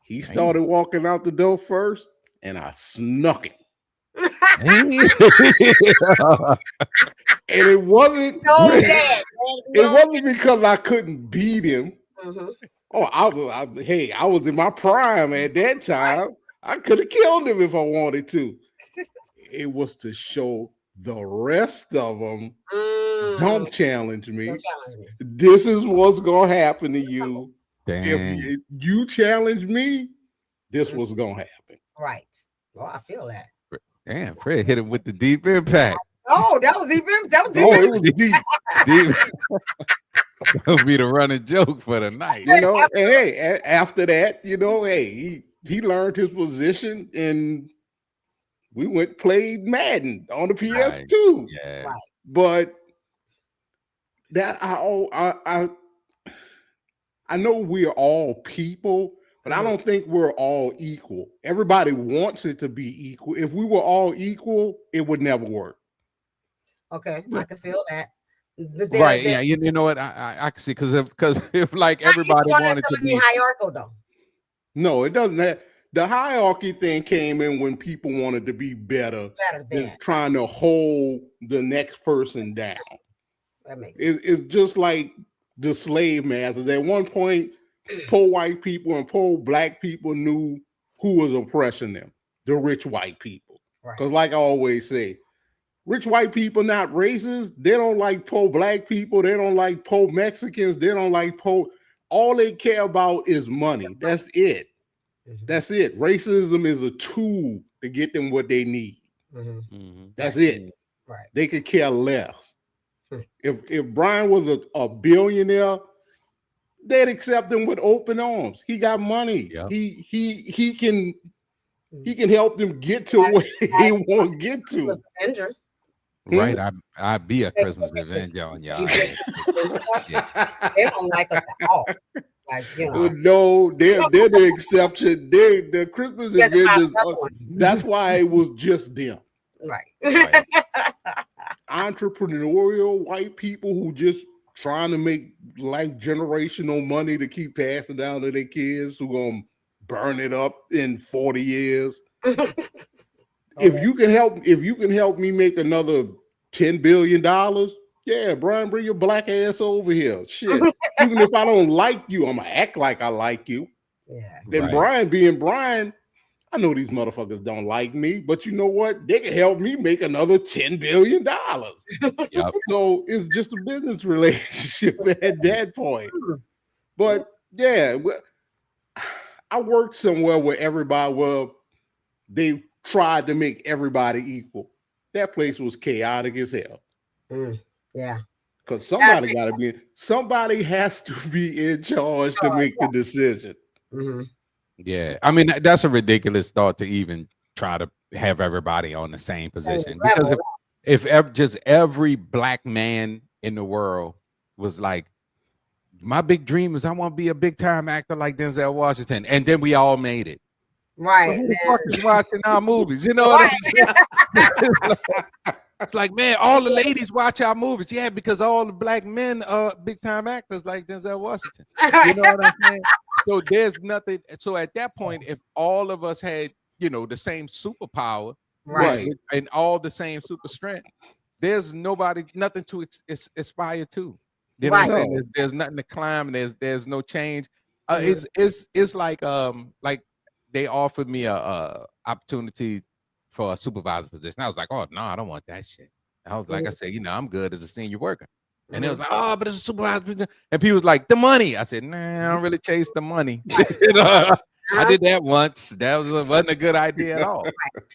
He started walking out the door first, and I snuck him. And it wasn't because I couldn't beat him. Oh, I was in my prime at that time. I could have killed him if I wanted to. It was to show the rest of them, don't challenge me. Don't challenge me. This is what's gonna happen to you. Damn. If you challenge me, this was gonna happen. Right. Well, I feel that. Damn, Fred hit him with the deep impact. Oh, that was deep. That was deep. Oh, it was deep. Deep. That'll be the running joke for the night. You know, and hey, after that, you know, hey, he learned his position, and we went played Madden on the PS2. Yeah. Right. But that I know we're all people, but I don't think we're all equal. Everybody wants it to be equal. If we were all equal, it would never work. Okay, I can feel that. Right. Yeah. You know what? I can see because if like everybody wanted to be hierarchical though. No, it doesn't. The hierarchy thing came in when people wanted to be better than trying to hold the next person down. That makes sense. It's just like the slave masters. At one point, poor white people and poor black people knew who was oppressing them, the rich white people. Because like I always say, rich white people not racist. They don't like poor black people. They don't like poor Mexicans. They don't like poor. All they care about is money. That's it. That's it. Racism is a tool to get them what they need. That's it. Right. They could care less. If Brian was a billionaire, they'd accept him with open arms. He got money. Yep. He can help them get to where they want to get to. Right, I'd be a Christmas Avenger on y'all. They don't like us at all. Like, you know. No, they're the exception. The Christmas Avengers. That's why it was just them. Right. Entrepreneurial white people who just trying to make like generational money to keep passing down to their kids who gonna burn it up in 40 years. If you can help me make another $10 billion, yeah, Brian, bring your black ass over here. Shit. Even if I don't like you, I'm gonna act like I like you. Yeah. Then Brian being Brian, I know these motherfuckers don't like me, but you know what? They can help me make another $10 billion. Yep. So it's just a business relationship at that point. But yeah, I worked somewhere where they tried to make everybody equal. That place was chaotic as hell. Yeah. Because somebody has to be in charge to make the decision. Yeah, I mean that's a ridiculous thought to even try to have everybody on the same position, because if just every black man in the world was like, my big dream is I want to be a big time actor like Denzel Washington, and then we all made it. Right. Who the fuck is watching our movies? You know what I'm saying? It's like, man, all the ladies watch our movies. Yeah, because all the black men are big time actors like Denzel Washington. You know what I'm saying? So there's nothing. So at that point, if all of us had, the same superpower, right, and all the same super strength, there's nothing to aspire to. You know what I'm saying? There's nothing to climb. There's no change. It's like they offered me a opportunity for a supervisor position. I was like, oh no, I don't want that shit. I was like, I said, I'm good as a senior worker. And it was like, oh, but it's a supervisor position. And people was like, the money. I said, nah, I don't really chase the money. I did that once. That wasn't a good idea at all.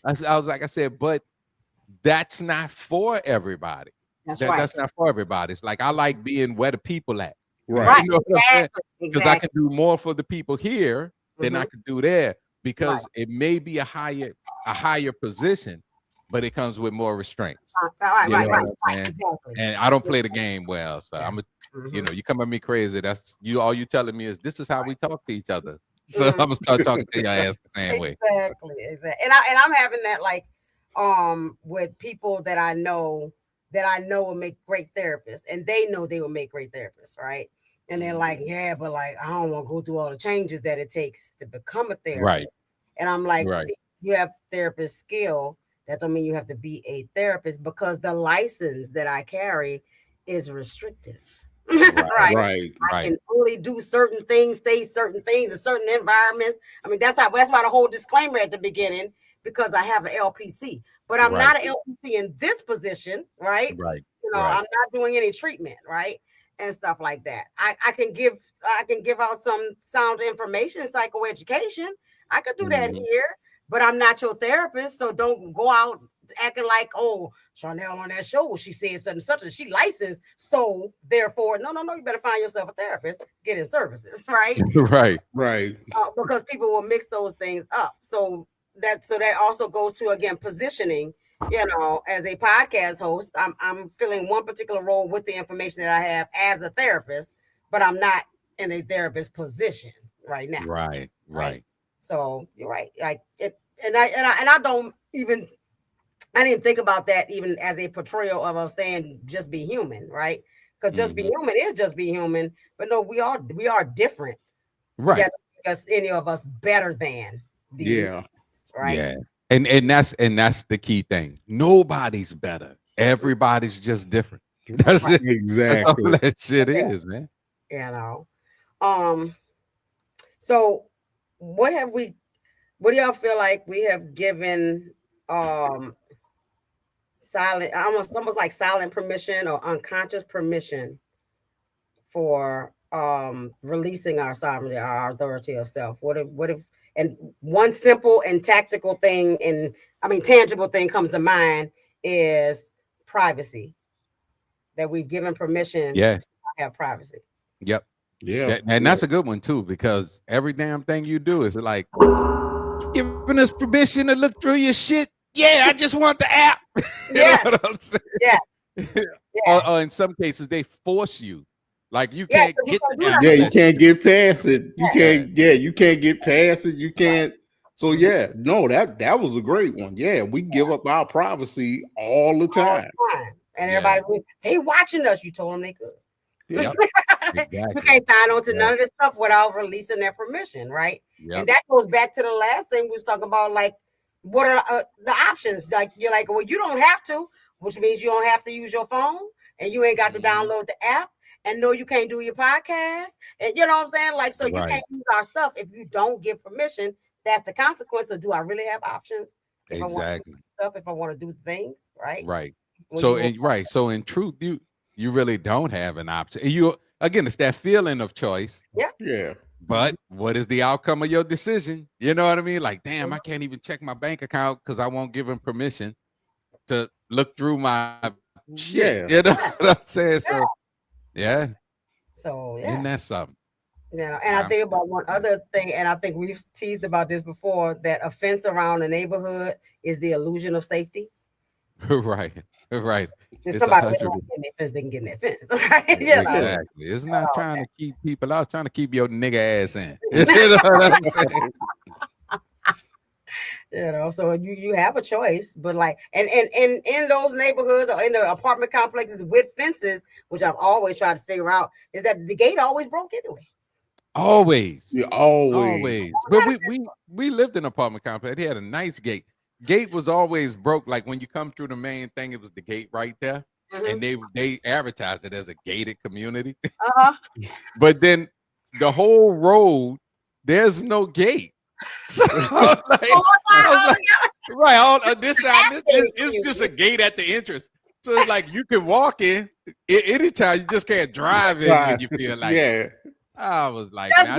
I was like, I said, but that's not for everybody. That's not for everybody. It's like, I like being where the people at. Right. You know what I'm saying? Because I can do more for the people here than I can do there. Because it may be a higher position, but it comes with more restraints. Right. Exactly. And I don't play the game well, so I'm you come at me crazy. That's you. All you telling me is this is how we talk to each other. So I'm gonna start talking to your ass the same way. Exactly. And I'm having that like with people that I know will make great therapists, and they know they will make great therapists, right? And they're like, yeah, but like I don't want to go through all the changes that it takes to become a therapist. Right. And I'm like, see, you have therapist skill. That don't mean you have to be a therapist, because the license that I carry is restrictive. Right. I can only do certain things, say certain things in certain environments. I mean, that's why the whole disclaimer at the beginning, because I have an LPC, but I'm not an LPC in this position, right? Right. You know, I'm not doing any treatment, right? And stuff like that. I can give out some sound information, psychoeducation. I could do that here, but I'm not your therapist, so don't go out acting like, oh, Chanel on that show, she said such and such, and she licensed, so therefore, no, you better find yourself a therapist, get in services, right? Right. Because people will mix those things up. So that also goes to, again, positioning. You know, as a podcast host, I'm filling one particular role with the information that I have as a therapist, but I'm not in a therapist position right now. Right. So you're right. Like it, and I didn't think about that even as a portrayal of saying just be human, right? Because just be human is just be human, but no, we are different. Right. That makes any of us better than right. Yeah. And that's the key thing. Nobody's better. Everybody's just different. That's it. Exactly. That's all that shit is, man. You know. So what do y'all feel like we have given silent, almost like silent permission or unconscious permission for releasing our sovereignty, our authority of self? What if and one simple and tactical thing, tangible thing comes to mind is privacy. That we've given permission to have privacy. Yep. Yeah. And that's a good one too, because every damn thing you do is like giving us permission to look through your shit. Yeah, I just want the app. You know what I'm saying? Or in some cases they force you. Like you can't get the app. Yeah, you can't get past it. You can't get past it. You can't. So that was a great one. Yeah, we give up our privacy all the time. And everybody, they watching us. You told them they could. Yep. Exactly. You can't sign on to none of this stuff without releasing their permission, right? Yep. And that goes back to the last thing we was talking about, like, what are the options? Like, you're like, well, you don't have to, which means you don't have to use your phone, and you ain't got to download the app, and no, you can't do your podcast, and you know what I'm saying? Like, so you can't use our stuff if you don't give permission. That's the consequence. So do I really have options? If I want to do stuff, if I want to do things, right? Right. So in truth, you really don't have an option. Again, it's that feeling of choice. Yeah. But what is the outcome of your decision? You know what I mean? Like, damn, I can't even check my bank account because I won't give him permission to look through my shit. You know what I'm saying? So isn't that something? Yeah, and I think about one other thing, and I think we've teased about this before, that a fence around a neighborhood is the illusion of safety. Right. If somebody get in their fence, they can get in their fence. Right? Exactly. It's not trying to keep people out, it's trying to keep your nigga ass in. You know what I'm saying? You know, so you have a choice, but like, and in those neighborhoods or in the apartment complexes with fences, which I've always tried to figure out, is that the gate always broke anyway. Always. Yeah, always. But we lived in an apartment complex. They had a nice gate. Gate was always broke. Like when you come through the main thing, it was the gate right there. And they advertised it as a gated community. But then the whole road, there's no gate. So on this side, it's just a gate at the entrance. So it's like you can walk in anytime, you just can't drive in when you feel like I was like, I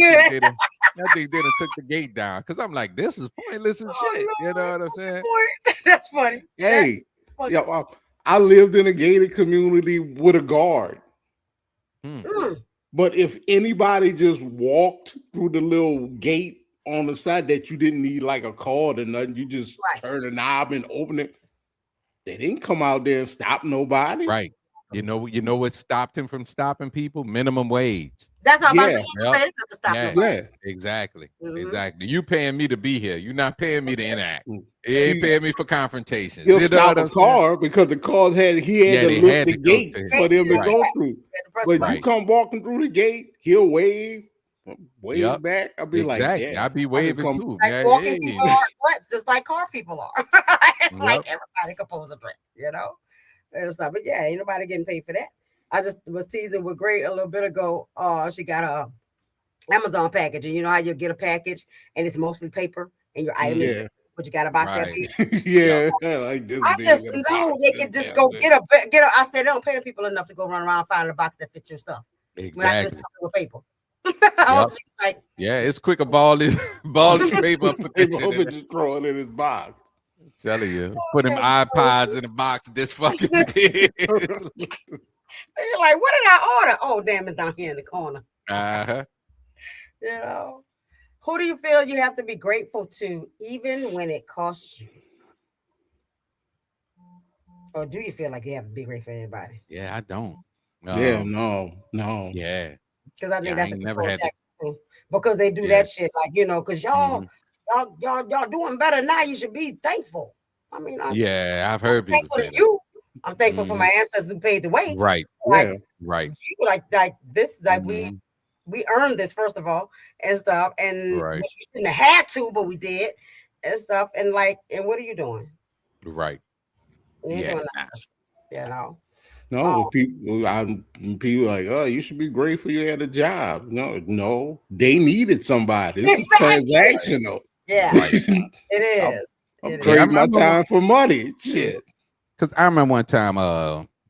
think they took the gate down because I'm like, this is pointless and shit. You know what I'm saying? That's funny. Hey, I lived in a gated community with a guard. But if anybody just walked through the little gate on the side that you didn't need like a card or nothing, you just turn the knob and open it. They didn't come out there and stop nobody. Right. You know what stopped him from stopping people? Minimum wage. That's how I'm about to stop Exactly. Exactly. You paying me to be here. You're not paying me to interact. You ain't paying me for confrontations. He'll stop a car because the car he had to lift the gate for them to go through. But you come walking through the gate, he'll wave back. I'll be like, I'll be waving too. Like walking people are threats, just like car people are. Like everybody can pose a threat, you know. But ain't nobody getting paid for that. I just was teasing with Gray a little bit ago. She got a Amazon package, and you know how you get a package and it's mostly paper and your item is, but you got to box that big. Yeah, like this. I just know they can just go get a. I said they don't pay the people enough to go run around finding a box that fits your stuff. Exactly. When I just with paper. I was just like, yeah, it's quicker ball this paper. Throw it in his box. I'm telling you, put them iPods in the box this fucking big. They're like, what did I order? Oh, damn, it's down here in the corner. You know, who do you feel you have to be grateful to, even when it costs you? Or do you feel like you have to be grateful for anybody? Yeah, I don't. Yeah, no. Yeah. Because I think that's the control tactic because they do that shit, like, you know, because y'all doing better now. You should be thankful. I mean, I've heard people say that. I'm thankful for my ancestors who paved the way. Right. Like, right. You like this, like we earned this first of all and stuff, and we shouldn't have had to, but we did and stuff. And like, and what are you doing? Right. You're doing that, you know. No, people like, oh, you should be grateful you had a job. No, they needed somebody. It's transactional. Yeah, it is. I'm trading my time for money. Shit. Because I remember one time,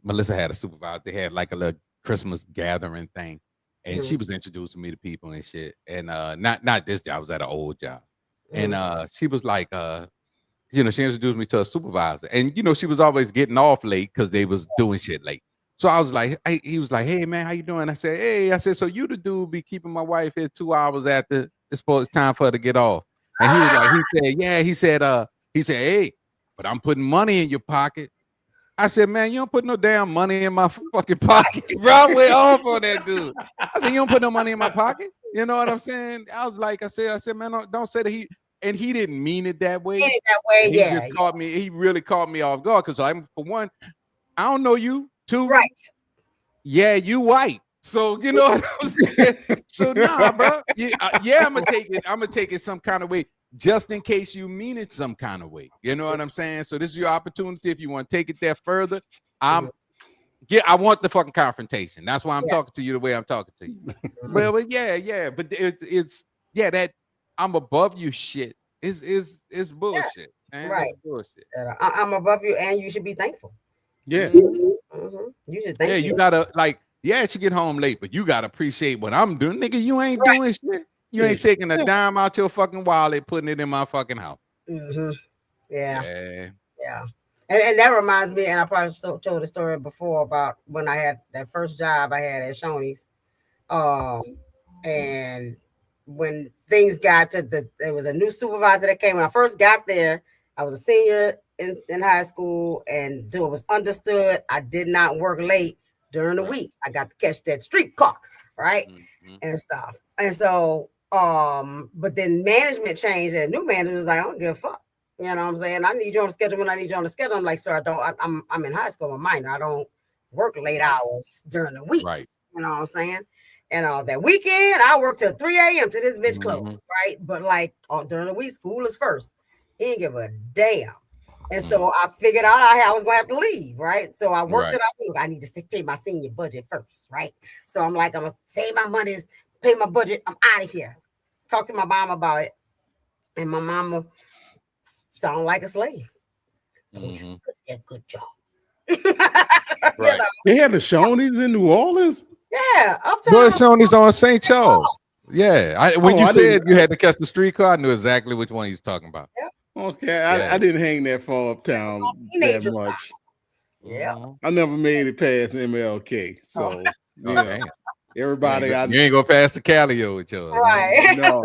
Melissa had a supervisor. They had like a little Christmas gathering thing, and she was introducing me to people and shit. And not this job. I was at an old job, and she was like, you know, she introduced me to a supervisor, and you know, she was always getting off late because they was doing shit late. So I was like, he was like, hey man, how you doing? I said, hey, so you the dude be keeping my wife here 2 hours after it's time for her to get off. And he was like, he said, hey, but I'm putting money in your pocket. I said, man, you don't put no damn money in my fucking pocket. Bro, I went off on that dude. I said, you don't put no money in my pocket. You know what I'm saying? I was like, I said, man, don't say that. And he didn't mean it that way. He just caught me. He really caught me off guard because I'm, for one, I don't know you. Two, yeah, you white. So you know what I'm saying. So nah, bro. I'm gonna take it. I'm gonna take it some kind of way, just in case you mean it some kind of way. You know what I'm saying. So this is your opportunity. If you want to take it there further, I want the fucking confrontation. That's why I'm talking to you the way I'm talking to you. But but it's that. I'm above you shit. It's bullshit. Man. Right. It's bullshit. I'm above you and you should be thankful. Yeah. You should thank you gotta like, she get home late, but you gotta appreciate what I'm doing. Nigga, you ain't doing shit. You ain't taking a dime out your fucking wallet, putting it in my fucking house. Yeah. And that reminds me, and I probably told the story before about when I had that first job I had at Shoney's. And when things got to there was a new supervisor that came. When I first got there, I was a senior in high school, and it was understood I did not work late during the week. I got to catch that streetcar, right? And stuff. And so, but then management changed, and new manager was like, I don't give a fuck. You know what I'm saying? I need you on the schedule when I need you on the schedule. I'm like, sir, I'm in high school, I'm a minor. I don't work late hours during the week. Right. You know what I'm saying? And that weekend, I work till 3 a.m. to this bitch close, right? But like during the week, school is first. He didn't give a damn. And so I figured out I was going to have to leave, right? So I worked it out. Look, I need to pay my senior budget first, right? So I'm like, I'm going to save my money, pay my budget. I'm out of here. Talk to my mom about it. And my mama sound like a slave. Don't you do a good job. Right. You know? They had the Shoney's in New Orleans? Yeah, uptown. Boy, Shoney's on St. Charles. Yeah, when you said you had to catch the streetcar, I knew exactly which one he's talking about. Yep. Okay, I didn't hang that far uptown that much. Yeah, I never made it past MLK. So everybody, you ain't go past the Calio with yours, right? No,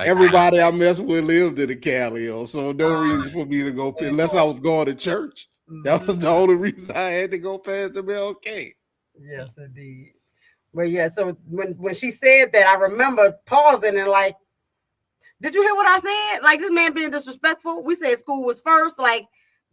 everybody I messed with lived in the Calio, so no reason for me to go unless I was going to church. That was the only reason I had to go past MLK. Yes, indeed. But yeah, so when she said that, I remember pausing and like, did you hear what I said? Like, this man being disrespectful. We said school was first, like,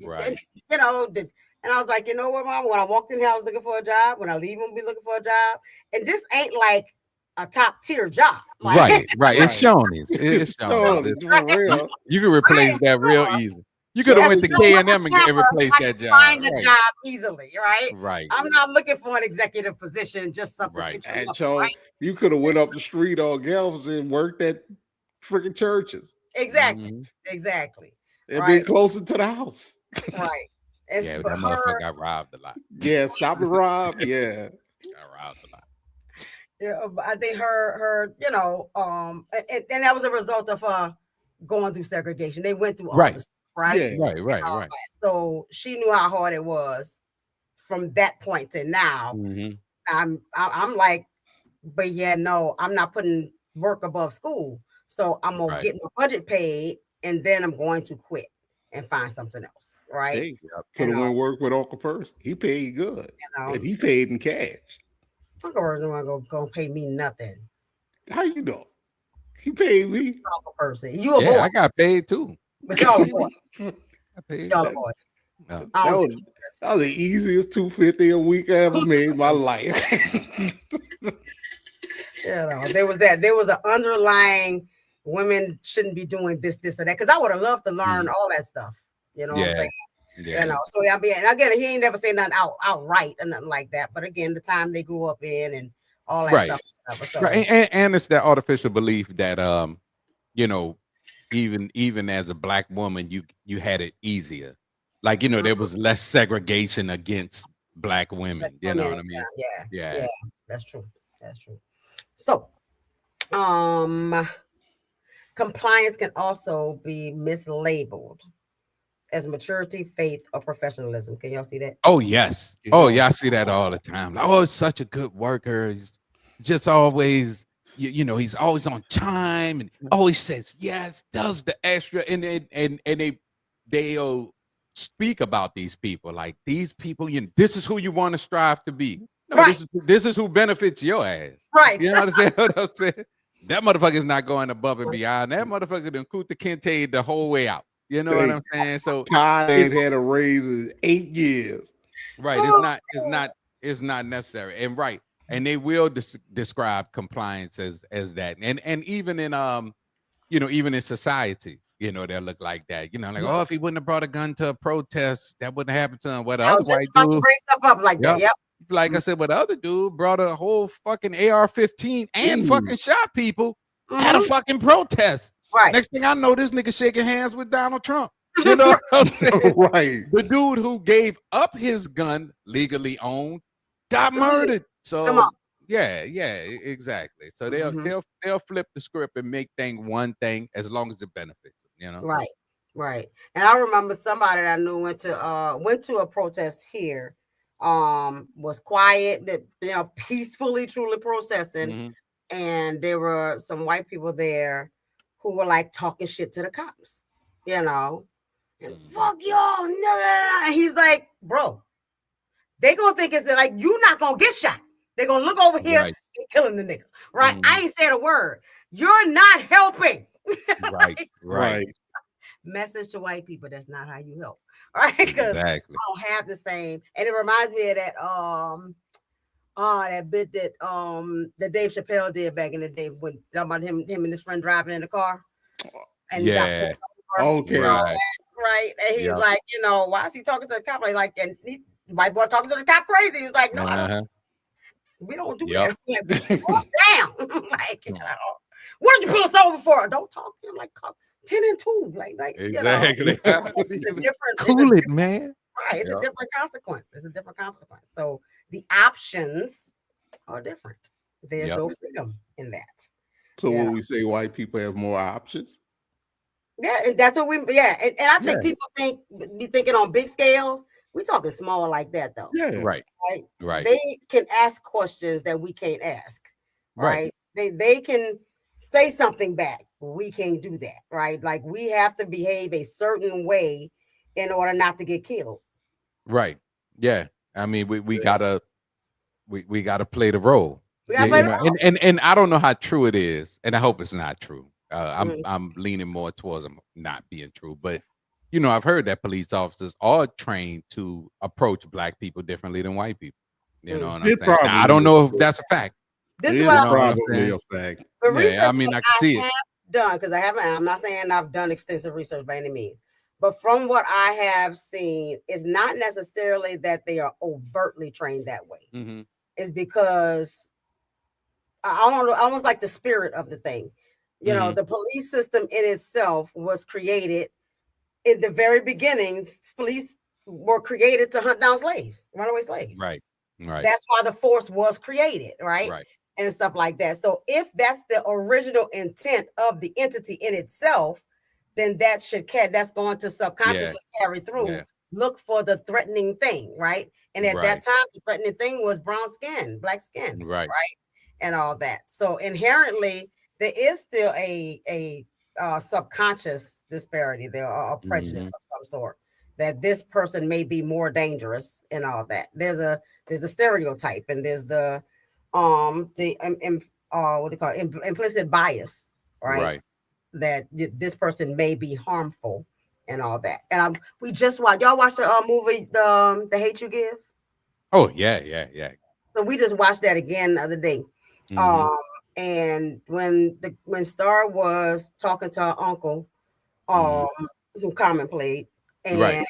right. You know, and I was like, you know what, Mom? When I walked in here, I was looking for a job. When I leave, I'm be looking for a job. And this ain't like a top tier job. Like, right. It's Shoney's. It's Shoney's. For real. You can replace that real easy. You could have went to K&M and replaced that job. Find a job easily, right? Right. I'm not looking for an executive position, just something. Right. And so you could have went up the street on Galveston and worked at freaking churches. Exactly. Exactly. It'd be closer to the house. Right. Yeah, that motherfucker got robbed a lot. Yeah, stop and rob. Yeah. Got robbed a lot. Yeah, I think her, you know, and that was a result of going through segregation. They went through all this, right? Yeah. Right. So she knew how hard it was from that point to now. I'm like, but yeah, no, I'm not putting work above school. So I'm gonna get my budget paid, and then I'm going to quit and find something else, right? Could have went work with Uncle first. He paid good, and he paid in cash. Uncle First wasn't gonna pay me nothing. How you know? He paid me. Uncle Person, you a boy? I got paid too. But y'all a boy. I paid. Y'all a boys. That was the easiest $250 a week I ever made in my life. You know, there was an underlying women shouldn't be doing this, or that. Because I would have loved to learn all that stuff. You know what I'm saying? Yeah. You know, so I mean, and again, he ain't never say nothing outright or nothing like that. But again, the time they grew up in and all that stuff. So, and it's that artificial belief that you know, even as a black woman, you had it easier. Like, you know, there was less segregation against black women. You know what I mean? Yeah. That's true. So, compliance can also be mislabeled as maturity, faith, or professionalism. Can y'all see that? Oh, yes. Oh, yeah, I see that all the time. Like, oh, he's such a good worker. He's just always, you know, he's always on time and always says yes, does the extra, and they'll speak about these people like these people. You know, this is who you want to strive to be. No, this is who benefits your ass. Right. You understand what I'm saying? That motherfucker is not going above and beyond. That motherfucker done Kunta Kinte the whole way out. You know what I'm saying? So Todd ain't had a raise in 8 years. Right. It's not necessary. And right. And they will describe compliance as that. And even in you know, even in society, you know, they'll look like that. You know, like, oh, if he wouldn't have brought a gun to a protest, that wouldn't happen to him. What other white dude bring stuff up like that. Yep. Like I said, what other dude brought a whole fucking AR-15 and fucking shot people at a fucking protest. Right. Next thing I know, this nigga shaking hands with Donald Trump. You know what I'm saying? Right. The dude who gave up his gun, legally owned, got murdered. So yeah, exactly. So they'll flip the script and make one thing as long as it benefits them, you know. Right. And I remember somebody that I knew went to a protest here. Was quiet, that, you know, peacefully, truly protesting, and there were some white people there who were like talking shit to the cops, you know, and fuck y'all. And he's like, bro, they gonna think it's like you not gonna get shot. They're gonna look over here and killing the nigga, right? I ain't said a word. You're not helping. Right. Message to white people, that's not how you help. All right, because I don't have the same. And it reminds me of that that bit that Dave Chappelle did back in the day when talking about him and his friend driving in the car. And right. And he's like, you know, why is he talking to the cop? Like, and white boy talking to the cop crazy. He was like, no, I don't. We don't do that. Like, damn. Like, you know, what did you pull us over for? Don't talk to him like 10 and 2, like exactly. You know, it's a different. Cool it, man. Right, it's a different consequence. So the options are different. There's no freedom in that. So when we say white people have more options, and that's what we. And I think people be thinking on big scales. We're talking small like that, though. Right. They can ask questions that we can't ask. Right. They can say something back. We can't do that, right? Like we have to behave a certain way in order not to get killed. Right. Yeah. I mean, we gotta play the role. And I don't know how true it is, and I hope it's not true. I'm leaning more towards them not being true, but you know, I've heard that police officers are trained to approach black people differently than white people. You know what I'm saying? Now, I don't know if that's a fact. This is what probably a fact. The research I mean, I can see it. Done because I'm not saying I've done extensive research by any means, But from what I have seen, it's not necessarily that they are overtly trained that way. Mm-hmm. It's because I don't know, almost like the spirit of the thing. You know, the police system in itself was created in the very beginnings. Police were created to hunt down slaves, runaway slaves. Right. That's why the force was created, right? And stuff like that. So if that's the original intent of the entity in itself, then that's going to subconsciously carry through. Look for the threatening thing, right? And at that time, the threatening thing was brown skin, black skin, right? And all that. So inherently, there is still a subconscious disparity there, or a prejudice of some sort, that this person may be more dangerous and all that. There's a stereotype, and there's the what do you call it? Implicit bias, right? That this person may be harmful and all that. And we just watched. Y'all watched the movie, the Hate You Give? Oh yeah. So we just watched that again the other day. And when Star was talking to her uncle, who Carmen played, and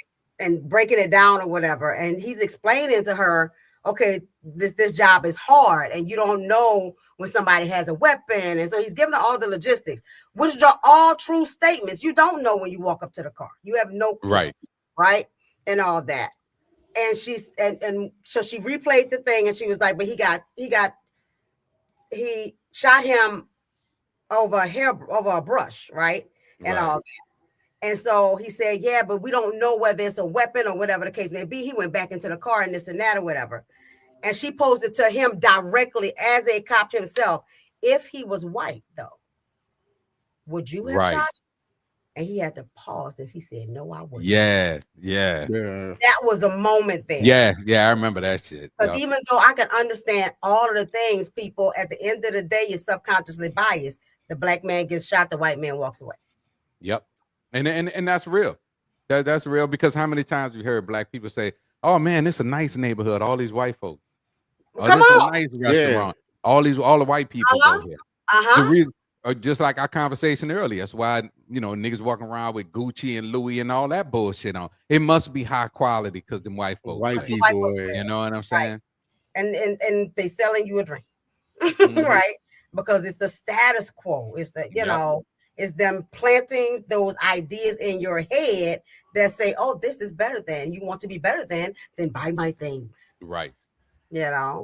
breaking it down or whatever, and he's explaining to her, okay, this job is hard, and you don't know when somebody has a weapon, and so he's giving her all the logistics, which are all true statements. You don't know when you walk up to the car. You have no clue, right, and all that. And she's and so she replayed the thing, and she was like, but he shot him over a brush, right? And all that. And so he said, yeah, but we don't know whether it's a weapon or whatever the case may be. He went back into the car and this and that or whatever. And she posed it to him directly as a cop himself. If he was white, though, would you have shot him? And he had to pause as he said, no, I wouldn't. Yeah. That was a moment there. Yeah, I remember that shit. Because even though I can understand all of the things, people, at the end of the day, you're subconsciously biased. The black man gets shot, the white man walks away. Yep. And that's real. That's real, because how many times we heard black people say, oh man, this is a nice neighborhood, all these white folks. Oh, Come this on. is a nice restaurant. All the white people go here. The reason, just like our conversation earlier, that's why niggas walking around with Gucci and Louis and all that bullshit on. It must be high quality because them white folks. White people, you know what I'm saying? And they selling you a drink, right? Because it's the status quo. It's the it's them planting those ideas in your head that say, oh, this is better than. You want to be better than, then buy my things. Right. Yeah.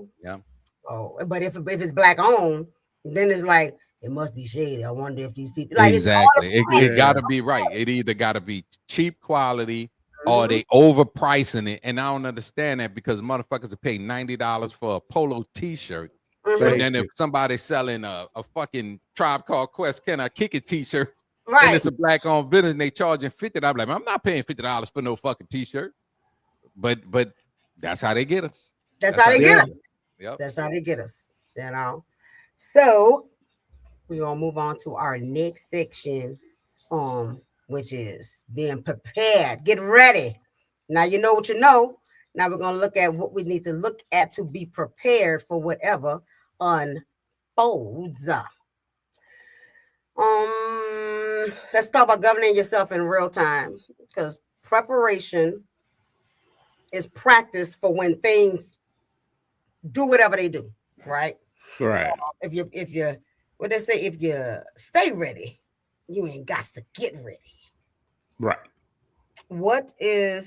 Oh, but if it's black owned, then it's like, it must be shady. I wonder if these people exactly. It gotta be right. It either gotta be cheap quality or they overpricing it. And I don't understand that, because motherfuckers are paying $90 for a polo t-shirt. And then if somebody's selling a fucking Tribe Called Quest Can I Kick It t-shirt, and it's a black owned business and they charging $50, I'm like, I'm not paying $50 for no fucking t-shirt. But that's how they get us. That's how they get us. Yep. That's how they get us. So we're gonna move on to our next section, which is being prepared. Get ready. Now you know what you know. Now we're gonna look at what we need to look at to be prepared for whatever unfolds. Let's talk about governing yourself in real time, because preparation is practice for when things do whatever they do, right? Right. If you what they say, if you stay ready, you ain't got to get ready. Right. What we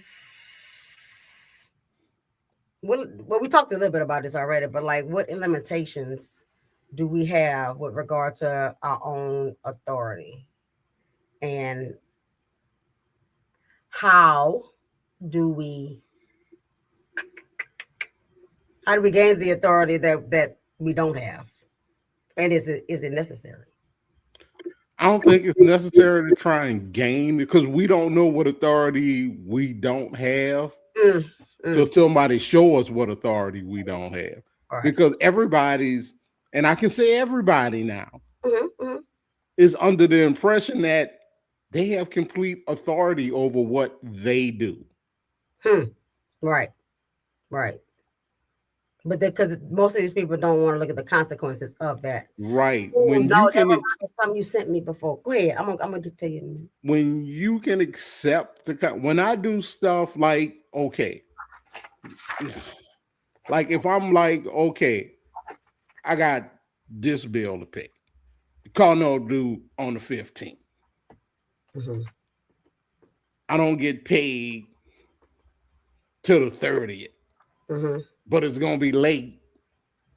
talked a little bit about this already, but like, what limitations do we have with regard to our own authority, and how do we gain the authority that we don't have, and is it necessary? I don't think it's necessary to try and gain, because we don't know what authority we don't have. So somebody show us what authority we don't have, because everybody's, and I can say everybody now, is under the impression that they have complete authority over what they do. Right. But because most of these people don't want to look at the consequences of that. Right. Ooh, When no, you can something you sent me before. Go ahead. I'm gonna get to you in a minute. When you can accept when I do stuff like, okay, like if I'm like, okay, I got this bill to pay. The car note due on the 15th. Mm-hmm. I don't get paid till the 30th. Mm-hmm. But it's gonna be late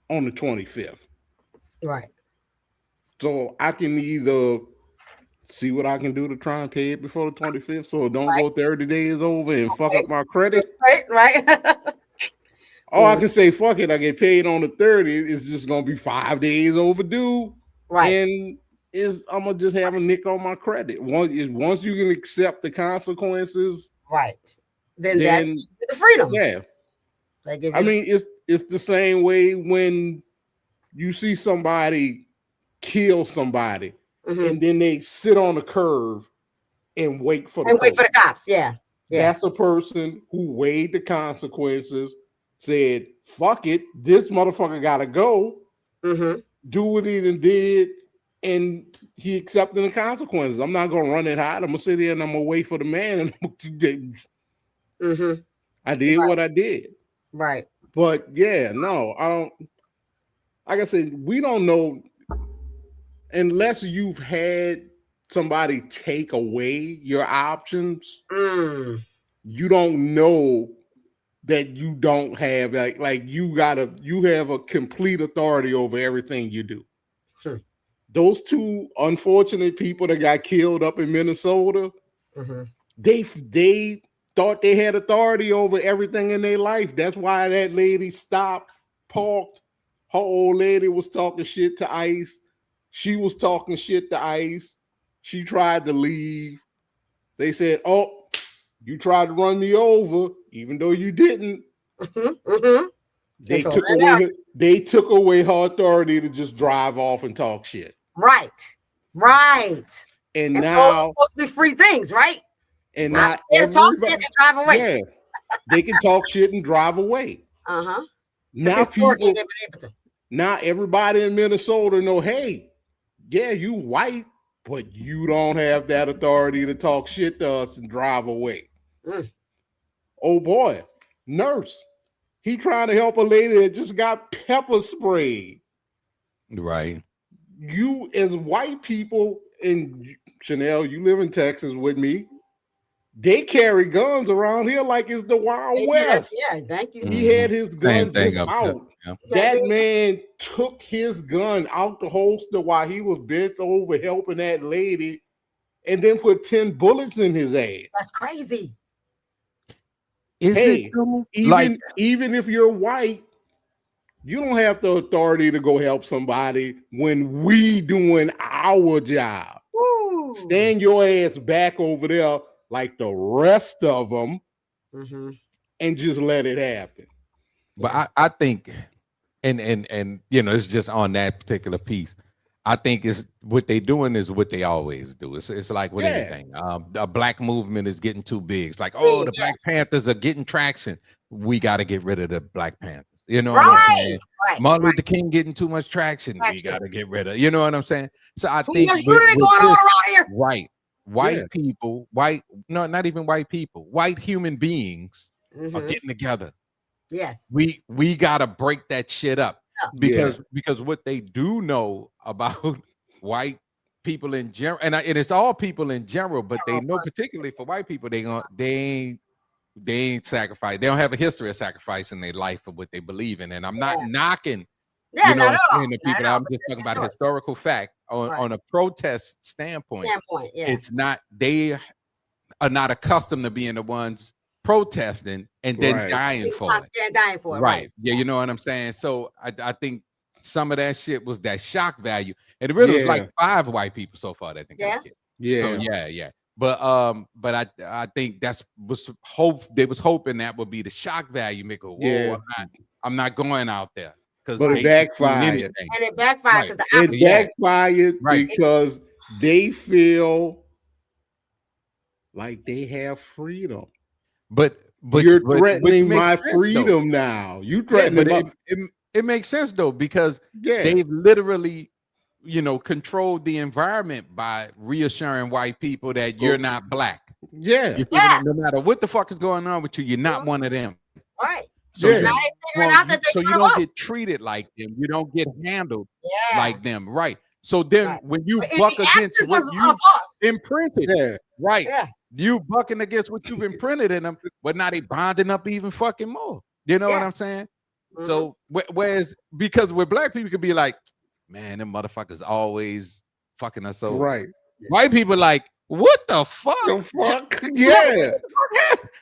on the 25th. Right. So I can either see what I can do to try and pay it before the 25th, so it don't go 30 days over and fuck up my credit. Right. Or I can say, fuck it, I get paid on the 30th. It's just gonna be 5 days overdue. Right. And I'm gonna just have a nick on my credit. Once you can accept the consequences, right. Then that's the freedom. Yeah. I mean, it's the same way when you see somebody kill somebody and then they sit on the curb and wait for the cops. Yeah. That's a person who weighed the consequences, said, fuck it, this motherfucker gotta go, do what he did, and he accepted the consequences. I'm not gonna run it hot. I'm gonna sit there and I'm gonna wait for the man, and I did what I did. Right. But yeah, no, I don't. Like I said, we don't know unless you've had somebody take away your options. You don't know that you don't have like you have a complete authority over everything you do. Those two unfortunate people that got killed up in Minnesota, they thought they had authority over everything in their life. That's why that lady stopped, parked. Her old lady was talking shit to ICE. She was talking shit to ICE. She tried to leave. They said, oh, you tried to run me over, even though you didn't. They took away her authority to just drive off and talk shit. Right. And now those are supposed to be free things, right? And not talk shit and drive away. Yeah, they can talk shit and drive away. Now everybody in Minnesota know, hey, yeah, you white, but you don't have that authority to talk shit to us and drive away. Oh boy, nurse, he trying to help a lady that just got pepper sprayed. Right. You as white people, and Chanel, you live in Texas with me. They carry guns around here like it's the Wild West. Yeah, thank you. He had his gun just out. Yeah. That man took his gun out the holster while he was bent over helping that lady, and then put 10 bullets in his ass. That's crazy. Even if you're white, you don't have the authority to go help somebody when we doing our job. Woo. Stand your ass back over there like the rest of them, and just let it happen. But I think, and you know, it's just on that particular piece. I think is what they doing is what they always do. It's like with anything. The black movement is getting too big. It's like, oh, the Black Panthers are getting traction. We got to get rid of the Black Panthers. You know what I'm saying? Martin Luther King getting too much traction. We got to get rid of. You know what I'm saying? So I think white people, not even white people, white human beings are getting together. Yes, we got to break that shit up. Because what they do know about white people in general, and it's all people in general, but they know particularly for white people, they ain't sacrifice. They don't have a history of sacrifice in their life for what they believe in. And I'm not knocking, the people. I'm just talking about historical fact on a protest standpoint. It's not, they are not accustomed to being the ones protesting and then dying for it. Right. Yeah, you know what I'm saying? So I think some of that shit was that shock value. And it really was like 5 white people so far that think that shit. So But I think they was hoping that would be the shock value. Make a whoa, I'm not going out there. But it backfired. And it backfired because they feel like they have freedom. But But you're threatening my freedom now. You threatening it makes sense though, because they've literally, controlled the environment by reassuring white people that you're not black. Yeah. No matter what the fuck is going on with you, you're not one of them. Right. So, you don't get treated like them. You don't get handled like them. Right. So then when you buck against what you imprinted, you bucking against what you've imprinted in them, but now they bonding up even fucking more. You know what I'm saying? So whereas, because with black people could be like, man, them motherfuckers always fucking us over. Right. White people like, what the fuck? The fuck? Yeah.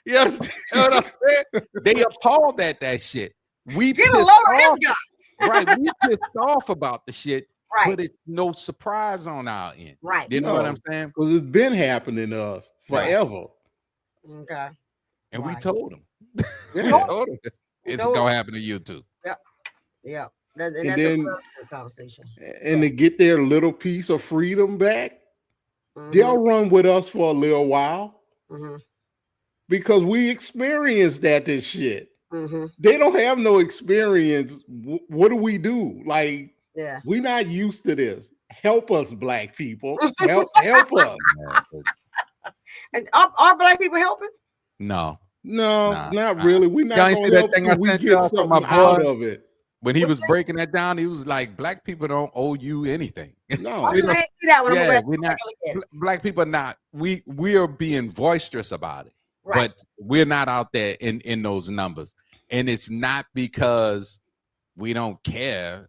You understand what I'm saying? They appalled at that shit. We get a load of this guy. Right. We pissed off about the shit, but it's no surprise on our end. Right. You know what I'm saying? Because it's been happening to us forever. Okay. And we told them. We told them. It's gonna happen to you too. Yeah. And that's a good conversation. And to get their little piece of freedom back, they'll run with us for a little while because we experienced this shit. They don't have no experience. What do we do? Like, we're not used to this. Help us, black people. Help us. And are black people helping? No, not really. We're not gonna see help that thing I sent y'all from my out of it. When he was breaking that down, he was like, black people don't owe you anything. No. Black people are not. We are being boisterous about it. Right. But we're not out there in those numbers. And it's not because we don't care.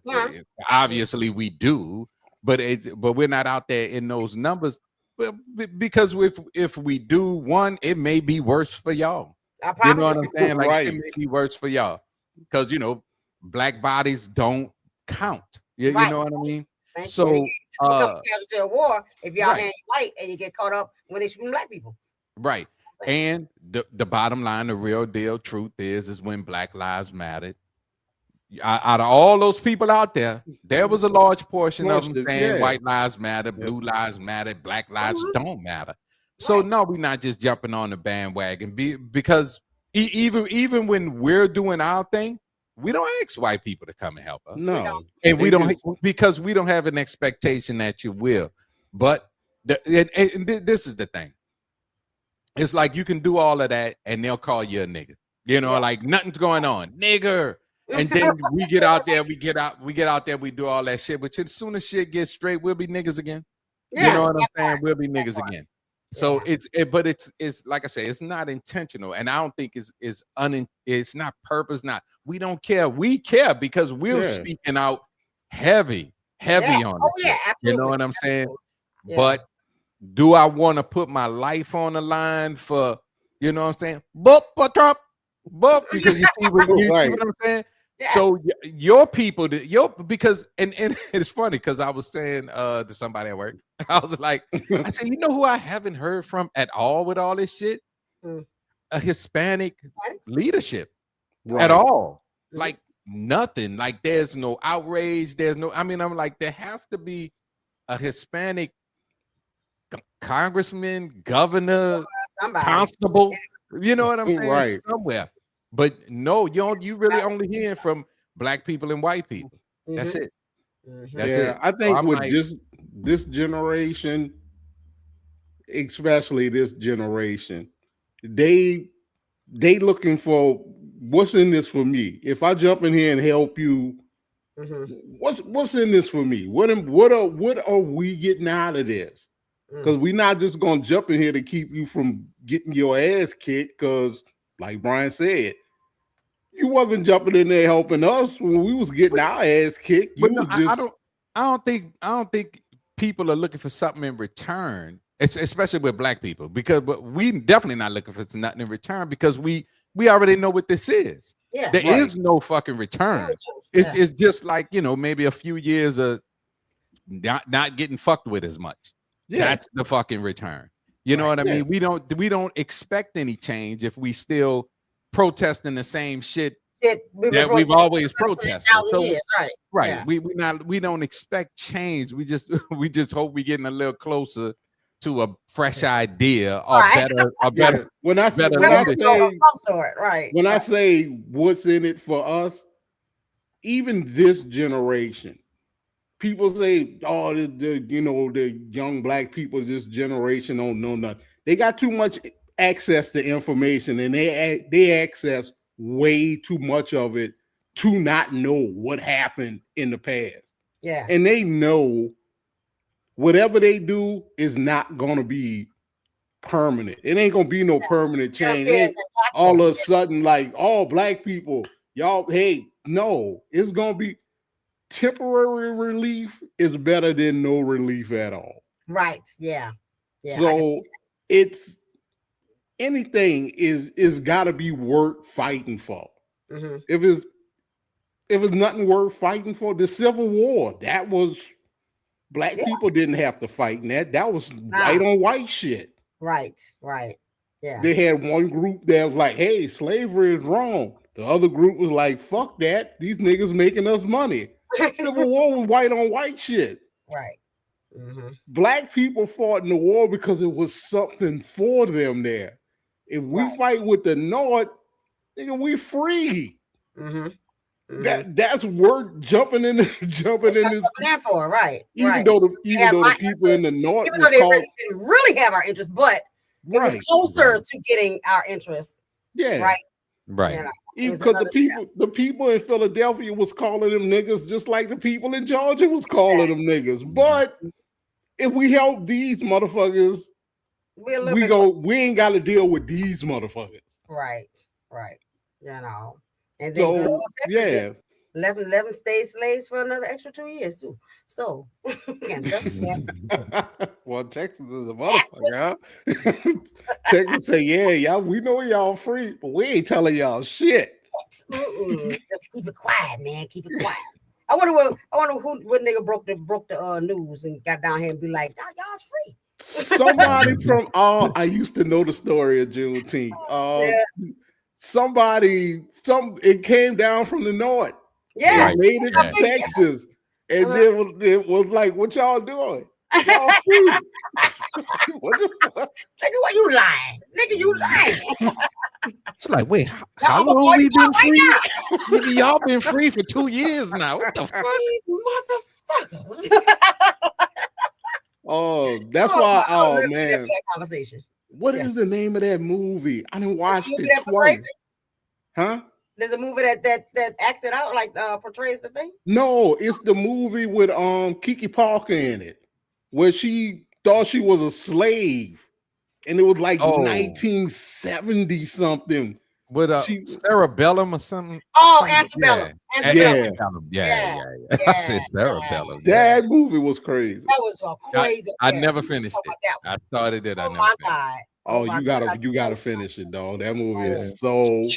Obviously we do, but we're not out there in those numbers. Because if we do, one, it may be worse for y'all. You know what I'm saying? Like, it may be worse for y'all. Because black bodies don't count. You know what I mean? So you to a war if y'all ain't white and you get caught up when they shooting black people. Right. And the bottom line, the real deal truth is when Black Lives Matter, out of all those people out there, there was a large portion of them saying white lives matter, blue lives matter, black lives don't matter. So no, we're not just jumping on the bandwagon because even when we're doing our thing, we don't ask white people to come and help us. No, and we don't because we don't have an expectation that you will. But this is the thing. It's like you can do all of that and they'll call you a nigga. Like nothing's going on, nigger. And then we get out there, we get out there, we do all that shit. But as soon as shit gets straight, we'll be niggas again. You know what I'm saying? We'll be niggas again. So it's like I say, it's not intentional, and I don't think it's not purpose. We don't care. We care because we're speaking out heavy on it. Absolutely. You know what I'm saying? But do I want to put my life on the line for, you know what I'm saying? Because you see what I'm saying? Yeah. So your people, because it's funny because I was saying to somebody at work, I was like, I said, you know who I haven't heard from at all with all this shit? A Hispanic leadership at all. Like nothing. Like there's no outrage. I'm like, there has to be a Hispanic congressman, governor, constable. You know what I'm saying? Right. Somewhere. But no, you really only hearing from black people and white people. That's it. That's it. I think with just this generation, especially this generation, they looking for what's in this for me. If I jump in here and help you, what's in this for me? What are we getting out of this? Because we're not just gonna jump in here to keep you from getting your ass kicked. Because, like Brian said, you wasn't jumping in there helping us when we was getting our ass kicked. I don't think people are looking for something in return, especially with black people, because we definitely not looking for nothing in return because we already know what this is. Yeah, there is no fucking return. It's just like, maybe a few years of not getting fucked with as much. Yeah. That's the fucking return. You know what I mean? We don't expect any change if we still protesting the same shit that we've always protested. So, we don't expect change. We just hope we're getting a little closer to a fresh idea or better. When I say what's in it for us, even this generation, people say, "Oh, the young black people, this generation don't know nothing." They got too much access to information, and they access way too much of it to not know what happened in the past. Yeah, and they know whatever they do is not gonna be permanent. It ain't gonna be no permanent change. All of a sudden, like all black people, y'all, hey, no, it's gonna be temporary relief is better than no relief at all. Right. Yeah. So it's anything is gotta be worth fighting for. Mm-hmm. If it's nothing worth fighting for, the Civil War, that was black people didn't have to fight in that. That was white on white shit. Right. Yeah. They had one group that was like, hey, slavery is wrong. The other group was like, fuck that. These niggas making us money. Civil War was white on white shit. Right. Mm-hmm. Black people fought in the war because it was something for them there. If we fight with the North, nigga, we free. Mm-hmm. That's worth jumping in this for, right? Even though the people in the North, even though they didn't really have our interest, but it was closer to getting our interest. Yeah, right. You know, because the people in Philadelphia was calling them niggas just like the people in Georgia was calling them niggas. But if we help these motherfuckers, we ain't got to deal with these motherfuckers. Right. You know. And then Texas just left stayed slaves for another extra 2 years too. So well, Texas is a motherfucker, huh? Texas say, yeah, y'all, we know y'all free, but we ain't telling y'all shit. Just keep it quiet, man. Keep it quiet. I wonder what nigga broke the news and got down here and be like, y'all's free. Somebody from I used to know the story of Juneteenth. It came down from the North. Yeah, it made it to Texas, and then it was like, "What y'all doing? Y'all free? What the fuck? Nigga, what you lying? Nigga, you lying?" It's like, wait, how long we been free? Nigga, y'all been free for 2 years now. What the fuck? These motherfuckers. Oh, that's why. Oh man, that conversation. What is the name of that movie? I didn't watch it twice. Huh? There's a movie that acts it out, like portrays the thing. No, it's the movie with Kiki Palmer in it, where she thought she was a slave, and it was like 1970 something. With cerebellum or something. Oh, antebellum. Yeah. I said cerebellum. That movie was crazy. That was crazy. I never finished it. I started it. Oh my god. Oh, you gotta finish it, dog. That movie is so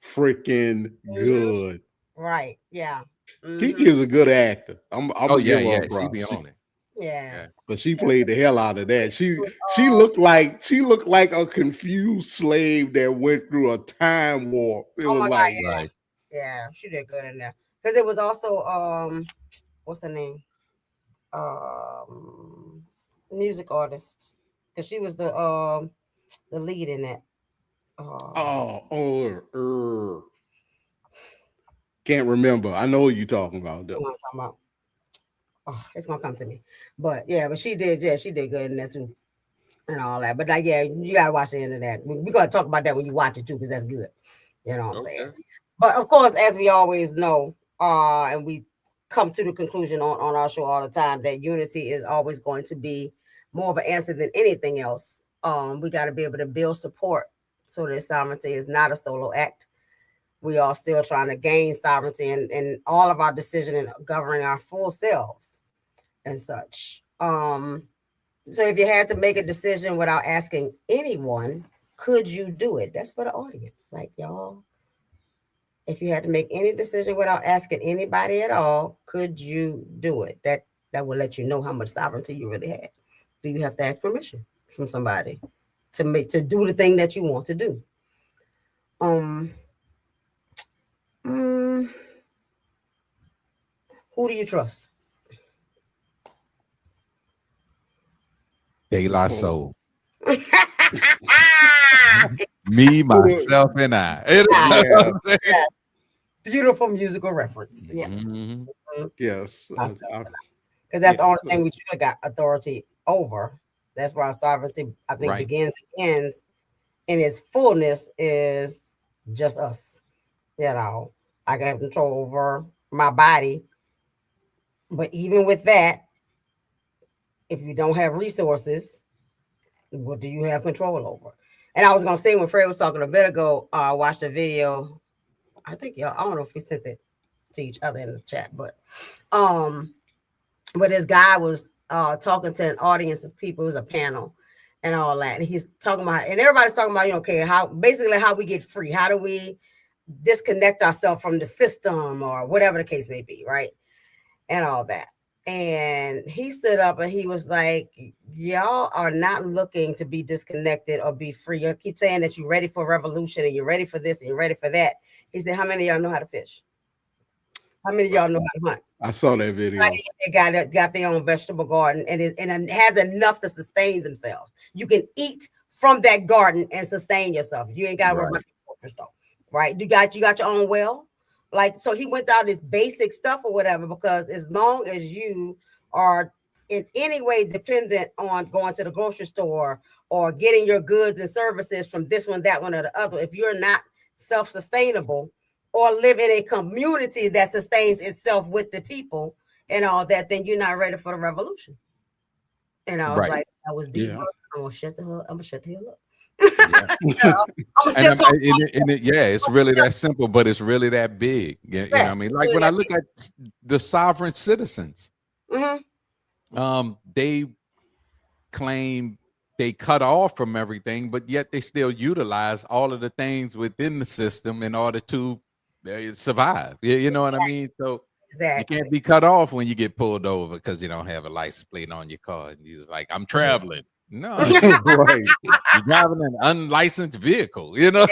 freaking good. Right. Yeah. Kiki is a good actor. I'm give her a props. She be on it. Yeah. But she played the hell out of that. She looked like a confused slave that went through a time warp. It was like yeah, she did good in there. Because it was also what's her name? Music artist. Because she was the lead in that. Can't remember. I know what you're talking about though. What I'm talking about. Oh, it's gonna come to me. But she did good in that too. And all that. But like, you gotta watch the end of that. We're gonna talk about that when you watch it too, because that's good. You know what I'm saying? But of course, as we always know, and we come to the conclusion on our show all the time, that unity is always going to be more of an answer than anything else. We got to be able to build support so that sovereignty is not a solo act. We are still trying to gain sovereignty in all of our decision and governing our full selves and such. So if you had to make a decision without asking anyone, could you do it? That's for the audience. Like, y'all, if you had to make any decision without asking anybody at all, could you do it? That will let you know how much sovereignty you really have. Do you have to ask permission from somebody to do the thing that you want to do? Who do you trust? De La Soul. Me, myself, and I. Yes. Beautiful musical reference. Yes. Yes. Because that's the only thing we truly got authority over. That's why sovereignty, I think, begins and ends in its fullness is just us. You know, I can have control over my body. But even with that, if you don't have resources, what do you have control over? And I was gonna say when Fred was talking a bit ago, I watched a video. I think y'all, I don't know if we sent it to each other in the chat, but this guy was talking to an audience of people. It was a panel and all that. And he's talking about, and everybody's talking about, okay, how we get free. How do we disconnect ourselves from the system or whatever the case may be, right? And all that. And he stood up and he was like, y'all are not looking to be disconnected or be free. You keep saying that you're ready for revolution and you're ready for this and you're ready for that. He said, how many of y'all know how to fish? How many of y'all know how to hunt? I saw that video. They got their own vegetable garden and it has enough to sustain themselves. You can eat from that garden and sustain yourself. You ain't got to worry about the stuff, right? You got your own well. Like, so he went down this basic stuff or whatever, because as long as you are in any way dependent on going to the grocery store or getting your goods and services from this one, that one, or the other, if you're not self-sustainable or live in a community that sustains itself with the people and all that, then you're not ready for the revolution. And I was like, I was deep. Yeah. I'm gonna shut the hell up. It's really that simple, but it's really that big. You know what I mean? Like when I look at the sovereign citizens, they claim they cut off from everything, but yet they still utilize all of the things within the system in order to survive. You know what I mean? So you can't be cut off when you get pulled over because you don't have a license plate on your car. And you're like, I'm traveling. No, right. You're driving an unlicensed vehicle, you know.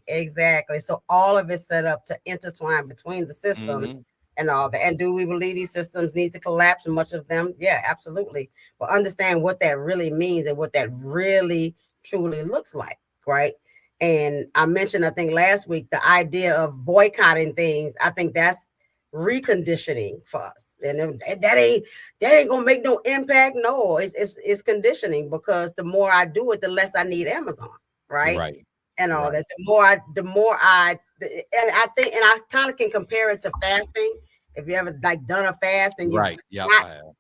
Exactly. So all of it set up to intertwine between the systems and all that. And do we believe these systems need to collapse? And much of them, yeah, absolutely. But understand what that really means and what that really truly looks like, right? And I mentioned, I think last week, the idea of boycotting things. I think that's reconditioning for us, and that ain't gonna make no impact. No, it's conditioning, because the more I do it, the less I need Amazon, right? And all that. The more I and I think, and I kind of can compare it to fasting. If you ever like done a fast and you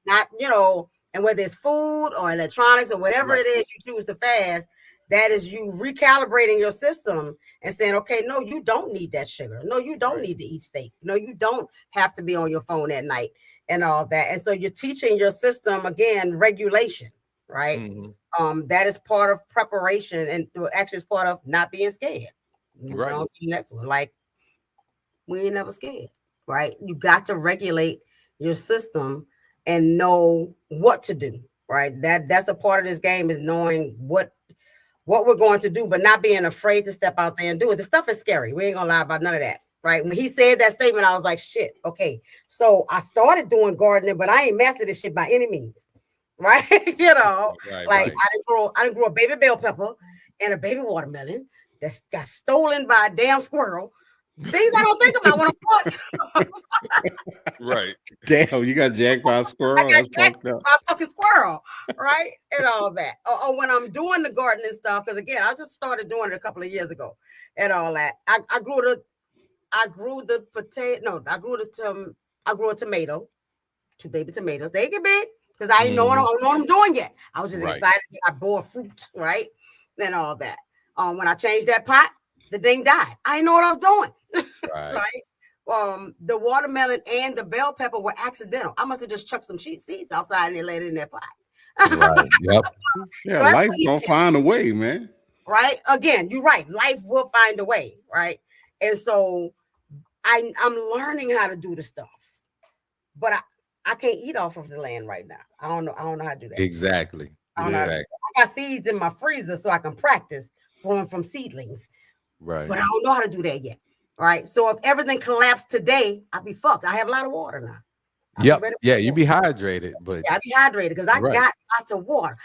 not and whether it's food or electronics or whatever it is you choose to fast, that is you recalibrating your system and saying, okay, no, you don't need that sugar. No, you don't need to eat steak. No, you don't have to be on your phone at night and all that. And so you're teaching your system, again, regulation, right? That is part of preparation, and actually it's part of not being scared. Right. On to the next one. Like, we ain't never scared, right? You got to regulate your system and know what to do, right? That's a part of this game, is knowing what we're going to do, but not being afraid to step out there and do it. The stuff is scary. We ain't gonna lie about none of that, right? When he said that statement, I was like, shit, okay. So I started doing gardening, but I ain't mastered this shit by any means, right? I didn't grow a baby bell pepper and a baby watermelon that got stolen by a damn squirrel. Things I don't think about when I'm right. Damn, you got jacked by a squirrel. I got jacked by a fucking squirrel, right? And all that. Or when I'm doing the gardening stuff, because again, I just started doing it a couple of years ago, and all that. I grew the potato. No, I grew a tomato, 2 baby tomatoes. They get big because I didn't know what I'm doing yet. I was just excited that I bore fruit, right? And all that. When I changed that pot, the thing died. I didn't know what I was doing. Right. The watermelon and the bell pepper were accidental. I must have just chucked some seeds outside and they laid it in that pot. Right. Yep. Yeah, life's gonna find a way, man. Right. Again, you're right. Life will find a way, right? And so I'm learning how to do the stuff, but I can't eat off of the land right now. I don't know how to do that. Exactly. I got seeds in my freezer so I can practice growing from seedlings. Right. But I don't know how to do that yet. Right. So if everything collapsed today, I'd be fucked. I have a lot of water now. Yep. Yeah, you be hydrated, but I be hydrated because I got lots of water.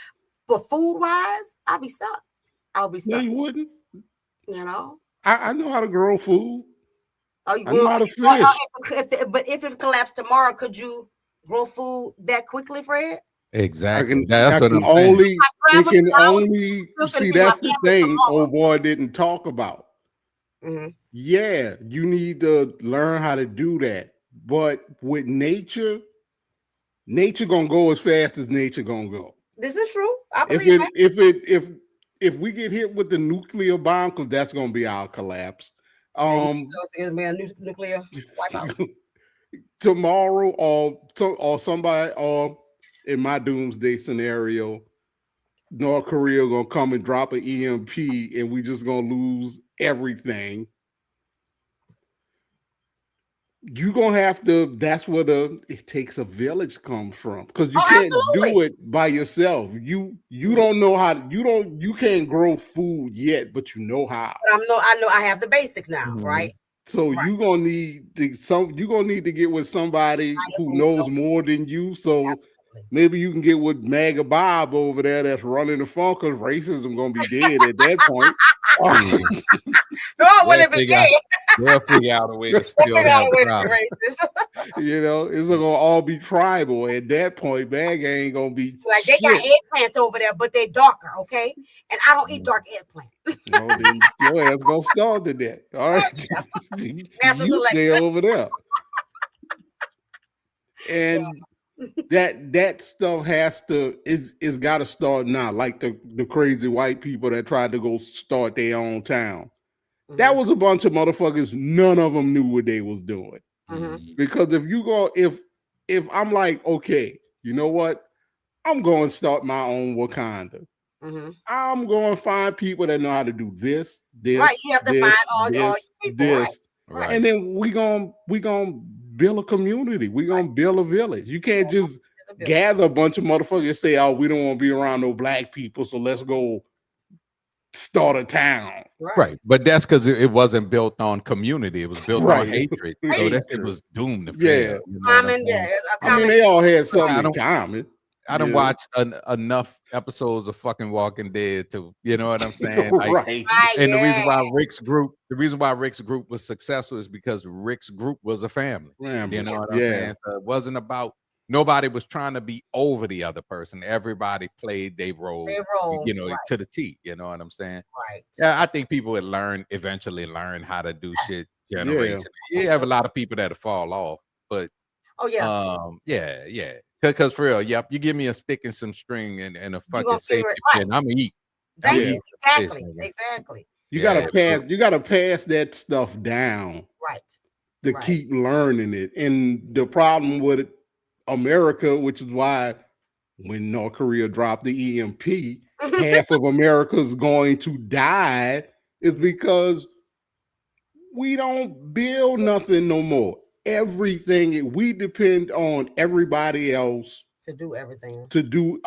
But food wise, I'll be stuck. No, you wouldn't. You know, I know how to grow food. Oh, you I know how to fish. But if it collapsed tomorrow, could you grow food that quickly, Fred? Exactly. That's what I'm saying. It can only see. That's the thing. Old boy didn't talk about. Mm-hmm. Yeah, you need to learn how to do that. But with nature gonna go as fast as nature gonna go. This is true. I believe that. If we get hit with the nuclear bomb, because that's gonna be our collapse. It's gonna be a nuclear wipeout. Tomorrow, or somebody, or in my doomsday scenario, North Korea gonna come and drop an EMP, and we just gonna lose everything. You gonna have to. That's where it takes a village comes from, because you can't do it by yourself. You don't know how. You can't grow food yet, but you know how. But I know I have the basics now, right? So you gonna need to get with somebody who knows more than you. So maybe you can get with MAGA Bob over there that's running the phone, because racism gonna be dead at that point. They'll figure out a way to still have the problem. You know, it's gonna all be tribal at that point. MAGA ain't gonna be like they got eggplants over there, but they're darker, okay? And I don't eat dark eggplant. No, then your ass gonna starve to that. All right, you stay over there. And that stuff it's got to start now. Like the crazy white people that tried to go start their own town. Mm-hmm. That was a bunch of motherfuckers. None of them knew what they was doing. Mm-hmm. Because if I'm like, okay, you know what, I'm going to start my own Wakanda. Mm-hmm. I'm going to find people that know how to do this. Right, you have to find all people, right. And then we gonna build a community. We gonna build a village. You can't just gather a bunch of motherfuckers and say, "Oh, we don't want to be around no black people, so let's go start a town." Right, but that's because it wasn't built on community. It was built on hatred. So that it was doomed to fail. You know I mean, they all had something in common. I done watched enough episodes of fucking Walking Dead to, you know what I'm saying? Like, and the reason why Rick's group was successful is because Rick's group was a family. You know what I'm saying? So it wasn't about, nobody was trying to be over the other person. Everybody played their role, you know, to the T. You know what I'm saying? Right. Yeah, I think people would eventually learn how to do shit generation. You have a lot of people that'll fall off, but because for real, you give me a stick and some string and a fucking safety pin, I'm gonna eat. Exactly. You gotta pass that stuff down, right? To keep learning it. And the problem with America, which is why when North Korea dropped the EMP, half of America's going to die, is because we don't build nothing no more. Everything, we depend on everybody else to do everything. To do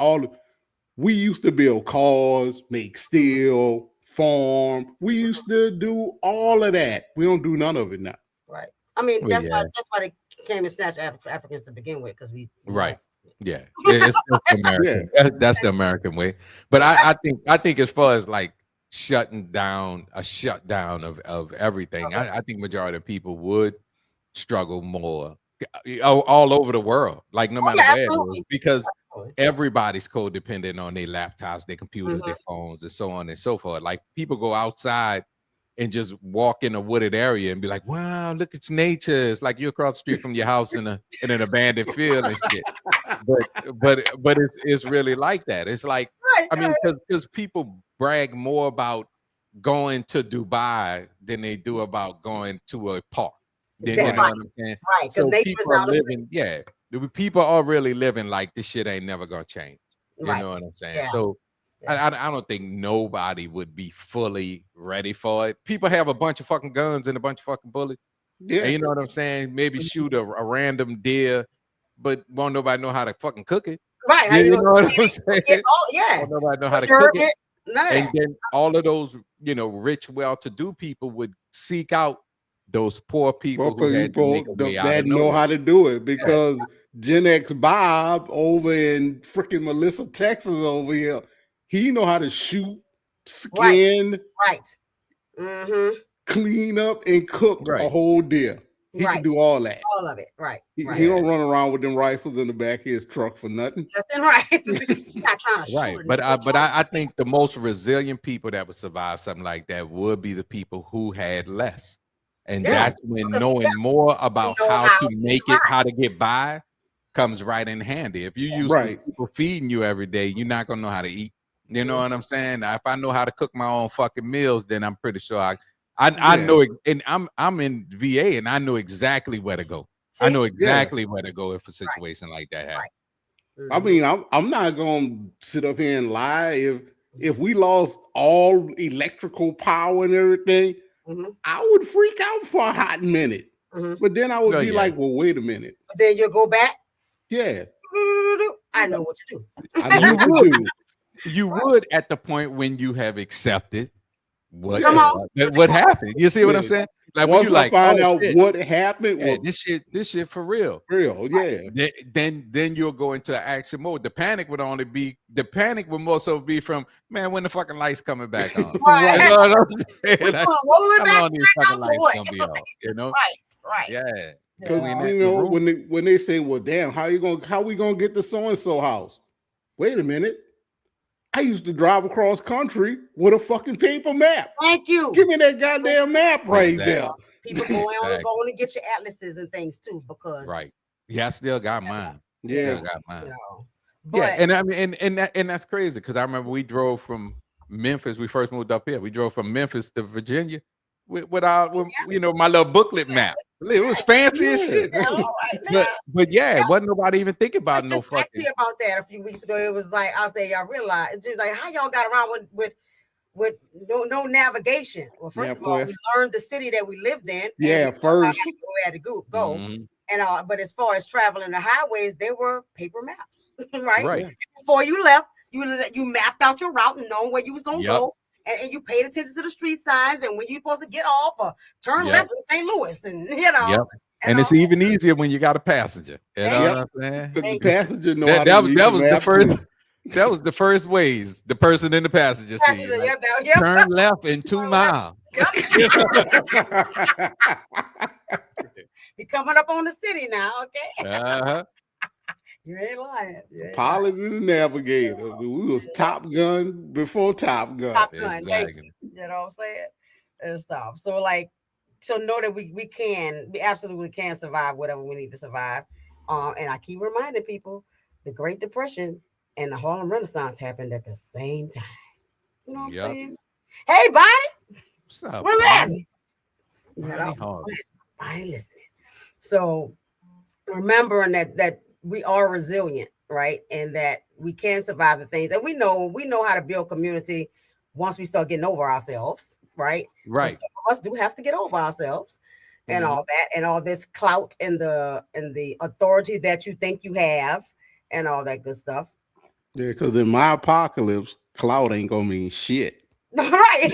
we used to build cars, make steel, farm. We used to do all of that. We don't do none of it now. Right. I mean, that's why they came and snatched Africans to begin with, because we it's American. That's the American way. But I think as far as like shutting down of everything, I think majority of people would struggle more all over the world, like no matter where it is, because everybody's codependent on their laptops, their computers, their phones, and so on and so forth. Like people go outside and just walk in a wooded area and be like, wow, look, it's nature. It's like you're across the street from your house in an abandoned field and shit. But it's really like that. It's like, I mean, because people brag more about going to Dubai than they do about going to a park. You know what I'm saying? Right. So people are living, people are really living like this shit ain't never gonna change. You know what I'm saying? Yeah. So I don't think nobody would be fully ready for it. People have a bunch of fucking guns and a bunch of fucking bullets. Yeah. And you know what I'm saying? Maybe shoot a random deer, but won't nobody know how to fucking cook it. Right. You know what I'm saying? Won't nobody know how to cook it. And then all of those, rich, well-to-do people would seek out those poor people who had to make a way out that of know nowhere. how to do it, because Gen X Bob over in freaking Melissa, Texas over here, he know how to shoot, skin, right. Mm-hmm. clean up, and cook a whole deer. He can do all that. All of it. Right. He don't run around with them rifles in the back of his truck for nothing. Nothing, right. He's not trying to shoot. But I think the most resilient people that would survive something like that would be the people who had less. And that's when knowing more about how to make it, how to get by, comes right in handy. If you use people feeding you every day, you're not gonna know how to eat. You know what I'm saying? If I know how to cook my own fucking meals, then I'm pretty sure I know it. And I'm in VA, and I know exactly where to go. I know exactly where to go if a situation like that happens. I mean, I'm not gonna sit up here and lie. If we lost all electrical power and everything, I would freak out for a hot minute. But then I would be like, well, wait a minute. But then you'll go back. Yeah. I know what to do. You would at the point when you have accepted what happened. You see what I'm saying? Like once when you find out what happened, this shit for real. Then you'll go into action mode. The panic would more so be from, man, when the fucking lights coming back on. Right. You know what I'm saying? Rolling back, how long these fucking lights gonna be on? You know? Right. Yeah. Because you know when they say, well, damn, how we gonna get the so and so house? Wait a minute. I used to drive across country with a fucking paper map. Thank you. Give me that goddamn map right there. People going to get your atlases and things too, because I still got mine. Yeah, got mine. You know, and I mean, and that's crazy, because I remember we drove from Memphis. We first moved up here. We drove from Memphis to Virginia with my little booklet map. It was fancy as shit. But wasn't nobody even thinking about no fucking. Asked me about that a few weeks ago. It was like, I say, y'all realize it's just like how y'all got around with no navigation. Well, first of all, we learned the city that we lived in. First we had to go. And but as far as traveling the highways, there were paper maps, right? Before you left, you mapped out your route and know where you was gonna go. And you paid attention to the street signs and when you're supposed to get off or turn left in St. Louis, and you know. And it's even easier when you got a passenger. You know what I'm saying? Because the passenger know that was the first. That was the first ways. The person in the passenger seat turn left in 2 miles. You're coming up on the city now, okay? You ain't lying. Pilot and the navigator. We was Top Gun before Top Gun. Exactly. You know what I'm saying? And stuff. So know that we absolutely can survive whatever we need to survive. And I keep reminding people, the Great Depression and the Harlem Renaissance happened at the same time. You know what I'm saying? Hey, Bonnie. What's up? What's happening? Bonnie listening. So remembering that we are resilient, right? And that we can survive the things. And we know how to build community once we start getting over ourselves, right? Right. Some of us do have to get over ourselves and all that, and all this clout and the authority that you think you have and all that good stuff. Yeah, because in my apocalypse, clout ain't gonna mean shit. Right.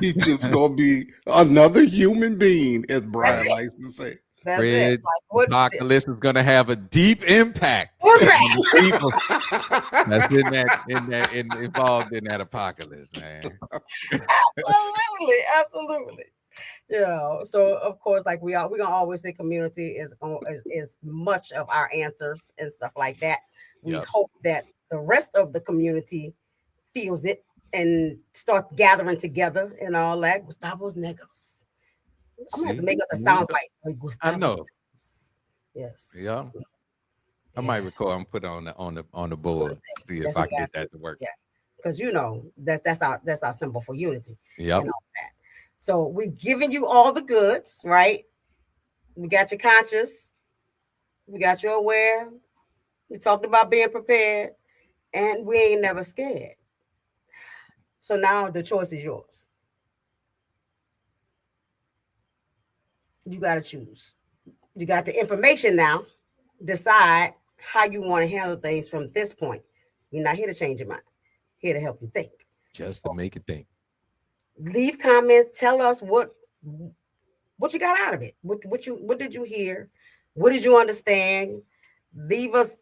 He's just gonna be another human being, as Brian likes to say. That's it. Apocalypse is gonna have a deep impact on the people that's involved in that apocalypse, man. Absolutely. You know, so of course, like we're gonna always say community is much of our answers and stuff like that. We hope that the rest of the community feels it and start gathering together and all that. Gustavo's Negos. I'm gonna have to make us a sound bite. I know. Yes. Yeah. I might record and put it on the board. See if I can get that to work. Yeah. Because that's our symbol for unity. Yep. And all that. So we've given you all the goods, right? We got your conscious, we got your aware, we talked about being prepared, and we ain't never scared. So now the choice is yours. You got to choose. You got the information now. Decide how you want to handle things from this point. We're not here to change your mind. Here to help you think. Just to make it think. Leave comments. Tell us what you got out of it. What did you hear? What did you understand? Leave us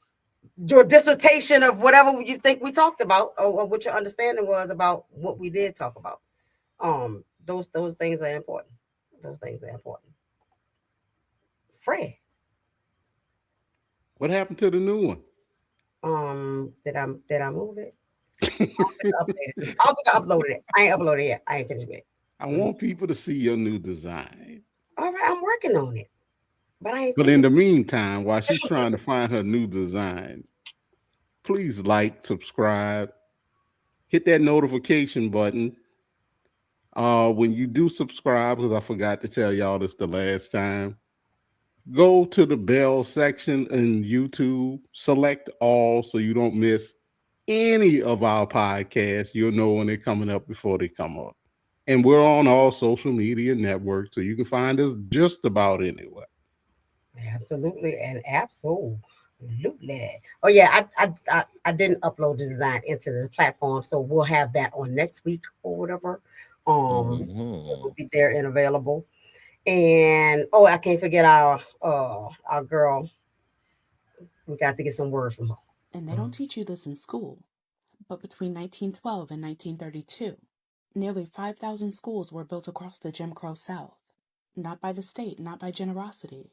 your dissertation of whatever you think we talked about, or what your understanding was about what we did talk about. Those things are important. Those things are important. Fred, what happened to the new one? Did I move it? I don't think I uploaded it. I ain't uploaded it yet. I ain't finished with it. I want people to see your new design. All right, I'm working on it, but I ain't. But in the meantime, while she's trying to find her new design, please like, subscribe, hit that notification button. When you do subscribe, because I forgot to tell y'all this the last time, go to the bell section in YouTube, select all so you don't miss any of our podcasts. You'll know when they're coming up before they come up. And we're on all social media networks, so you can find us just about anywhere. Absolutely and absolutely. Oh yeah, I didn't upload the design into the platform, so we'll have that on next week or whatever. It will be there and available. And I can't forget our girl. We got to get some words from her. And they don't teach you this in school, but between 1912 and 1932, nearly 5,000 schools were built across the Jim Crow South, not by the state, not by generosity,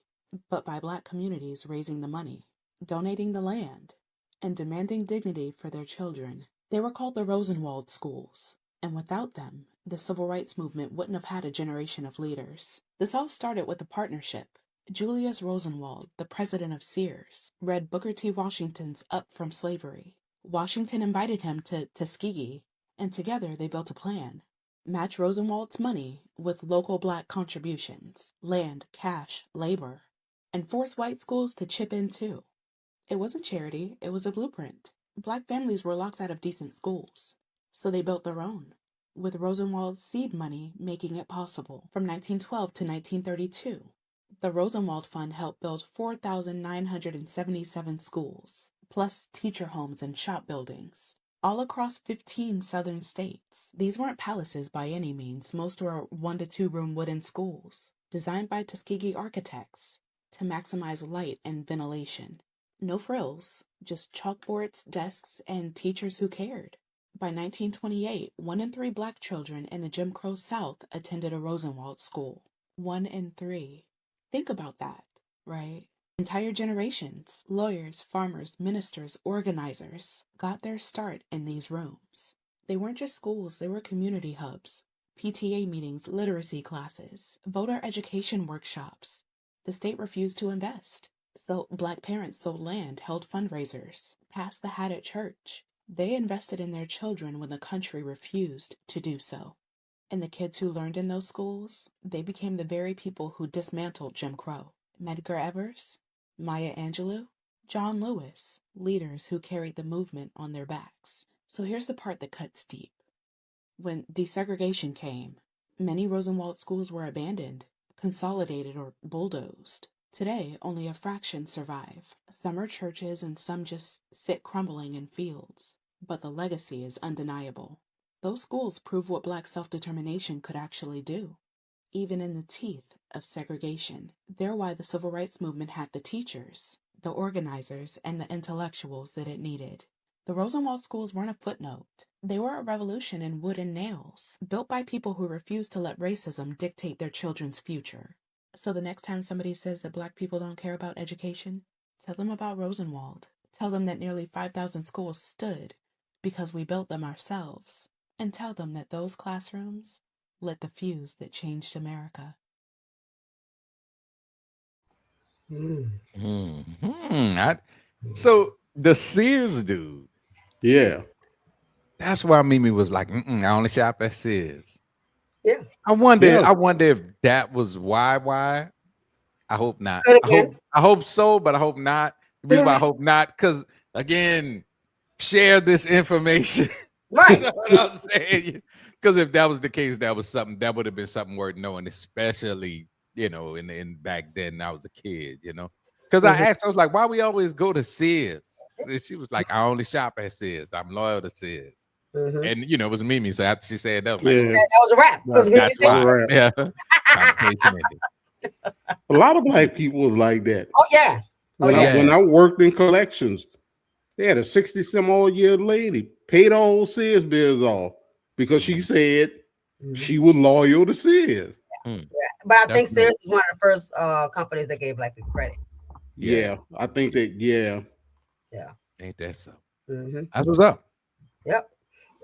but by Black communities raising the money, donating the land, and demanding dignity for their children. They were called the Rosenwald Schools, and without them, the civil rights movement wouldn't have had a generation of leaders. This all started with a partnership. Julius Rosenwald, the president of Sears, read Booker T. Washington's Up from Slavery. Washington invited him to Tuskegee, and together they built a plan. Match Rosenwald's money with local Black contributions, land, cash, labor, and force white schools to chip in too. It wasn't charity, it was a blueprint. Black families were locked out of decent schools, so they built their own, with Rosenwald's seed money making it possible. From 1912 to 1932, the Rosenwald Fund helped build 4,977 schools, plus teacher homes and shop buildings, all across 15 southern states. These weren't palaces by any means. Most were 1 to 2 room wooden schools, designed by Tuskegee architects to maximize light and ventilation. No frills, just chalkboards, desks, and teachers who cared. By 1928, 1 in 3 Black children in the Jim Crow South attended a Rosenwald school. 1 in 3. Think about that, right? Entire generations, lawyers, farmers, ministers, organizers, got their start in these rooms. They weren't just schools, they were community hubs, PTA meetings, literacy classes, voter education workshops. The state refused to invest, so Black parents sold land, held fundraisers, passed the hat at church. They invested in their children when the country refused to do so. And the kids who learned in those schools, they became the very people who dismantled Jim Crow. Medgar Evers, Maya Angelou, John Lewis, leaders who carried the movement on their backs. So here's the part that cuts deep. When desegregation came, many Rosenwald schools were abandoned, consolidated, or bulldozed. Today, only a fraction survive. Some are churches and some just sit crumbling in fields. But the legacy is undeniable. Those schools prove what Black self-determination could actually do, even in the teeth of segregation. They're why the civil rights movement had the teachers, the organizers, and the intellectuals that it needed. The Rosenwald schools weren't a footnote. They were a revolution in wood and nails, built by people who refused to let racism dictate their children's future. So the next time somebody says that Black people don't care about education, tell them about Rosenwald. Tell them that nearly 5,000 schools stood because we built them ourselves. And tell them that those classrooms lit the fuse that changed America. So the Sears dude. Yeah. That's why Mimi was like, I only shop at Sears. Yeah. I wonder if that was why. I hope not. I hope so, but I hope not. The reason why I hope not, because again, share this information. Right. You know what I'm saying? Because if that was the case, that would have been something worth knowing, especially, in back then I was a kid, Because I asked, I was like, why we always go to Sears? And she was like, I only shop at Sears. I'm loyal to Sears. And it was Mimi. So after she said that, that was a wrap. That's why. Yeah. A lot of black people was like that. Oh yeah. When I worked in collections, they had a 60-some-odd-year lady paid her old Sears bills off because she said she was loyal to Sears. Yeah. But I think Sears is one of the first companies that gave black people credit. Yeah, I think that. Yeah. Ain't that so? Mm-hmm. That's what's up. Yep.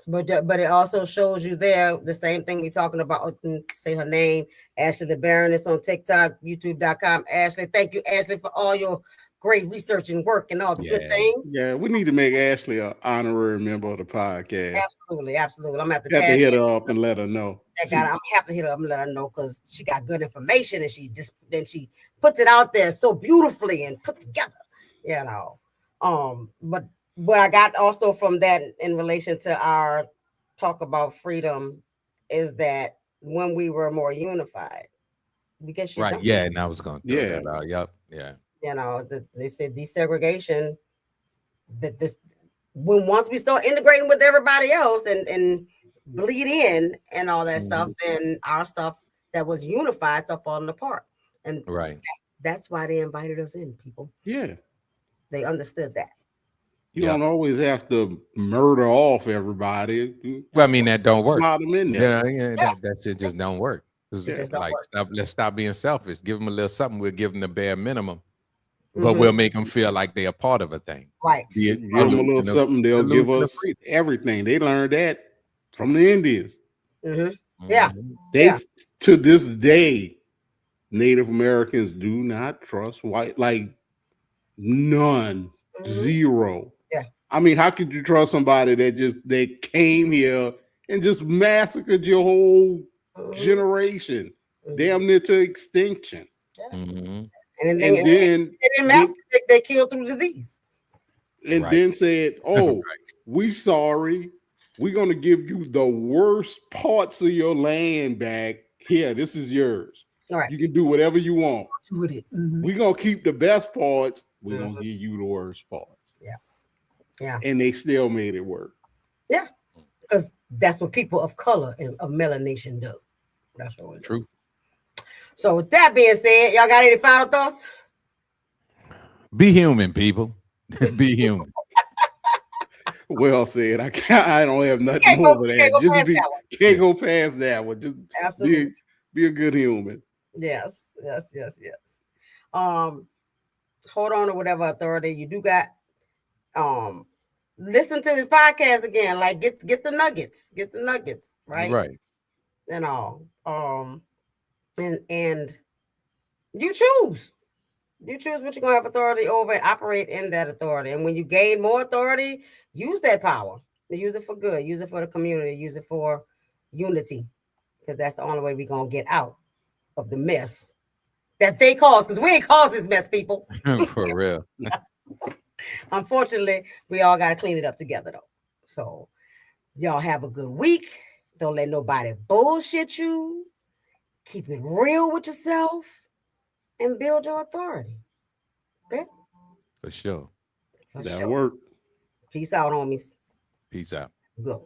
But it also shows you there the same thing we're talking about. Say her name, Ashley the Baroness on TikTok, YouTube.com. Ashley, thank you, Ashley, for all your great research and work and all the good things. Yeah, we need to make Ashley an honorary member of the podcast. Absolutely. I'm gonna have to hit her up and let her know. I'm gonna have to hit her up and let her know because she got good information and she puts it out there so beautifully and put together, you know. But what I got also from that in relation to our talk about freedom is that when we were more unified, because and I was going to throw that out. Yep. Yeah. You know, they said desegregation. That once we start integrating with everybody else and bleed in and all that stuff, then our stuff that was unified start falling apart. And that's why they invited us in, people. Yeah, they understood that. You don't always have to murder off everybody. Well, I mean, that don't work. Slide them in there. That shit just don't work. Let's stop being selfish. Give them a little something. We'll give them the bare minimum, but we'll make them feel like they're a part of a thing. Right. Give them a little something. They'll give us everything. They learned that from the Indians. Yeah. To this day, Native Americans do not trust white, like none, zero. Yeah. I mean, how could you trust somebody that they came here and just massacred your whole generation, damn near to extinction? And then they killed through disease. And then said, "Oh, we sorry. We're gonna give you the worst parts of your land back. Here, this is yours. All right. You can do whatever you want. With it. We're gonna keep the best parts. We're gonna give you the worst parts." Yeah. And they still made it work. Yeah. Because that's what people of color and of melanation do. That's what we do. True. So with that being said, y'all got any final thoughts? Be human, people. Be human. Well said. I don't have nothing more for that. Can't go past that one. Just absolutely be a good human. Yes. Hold on to whatever authority you do got. Listen to this podcast again. Like get the nuggets. Get the nuggets, right? Right. And all. And you choose. You choose what you're gonna have authority over and operate in that authority. And when you gain more authority, use that power. Use it for good. Use it for the community. Use it for unity. Because that's the only way we're gonna get out of the mess that they caused. Because we ain't caused this mess, people. For real. Unfortunately, we all gotta clean it up together though. So y'all have a good week. Don't let nobody bullshit you. Keep it real with yourself. And build your authority. Okay? For sure. That'll work. Peace out, homies. Peace out. Good.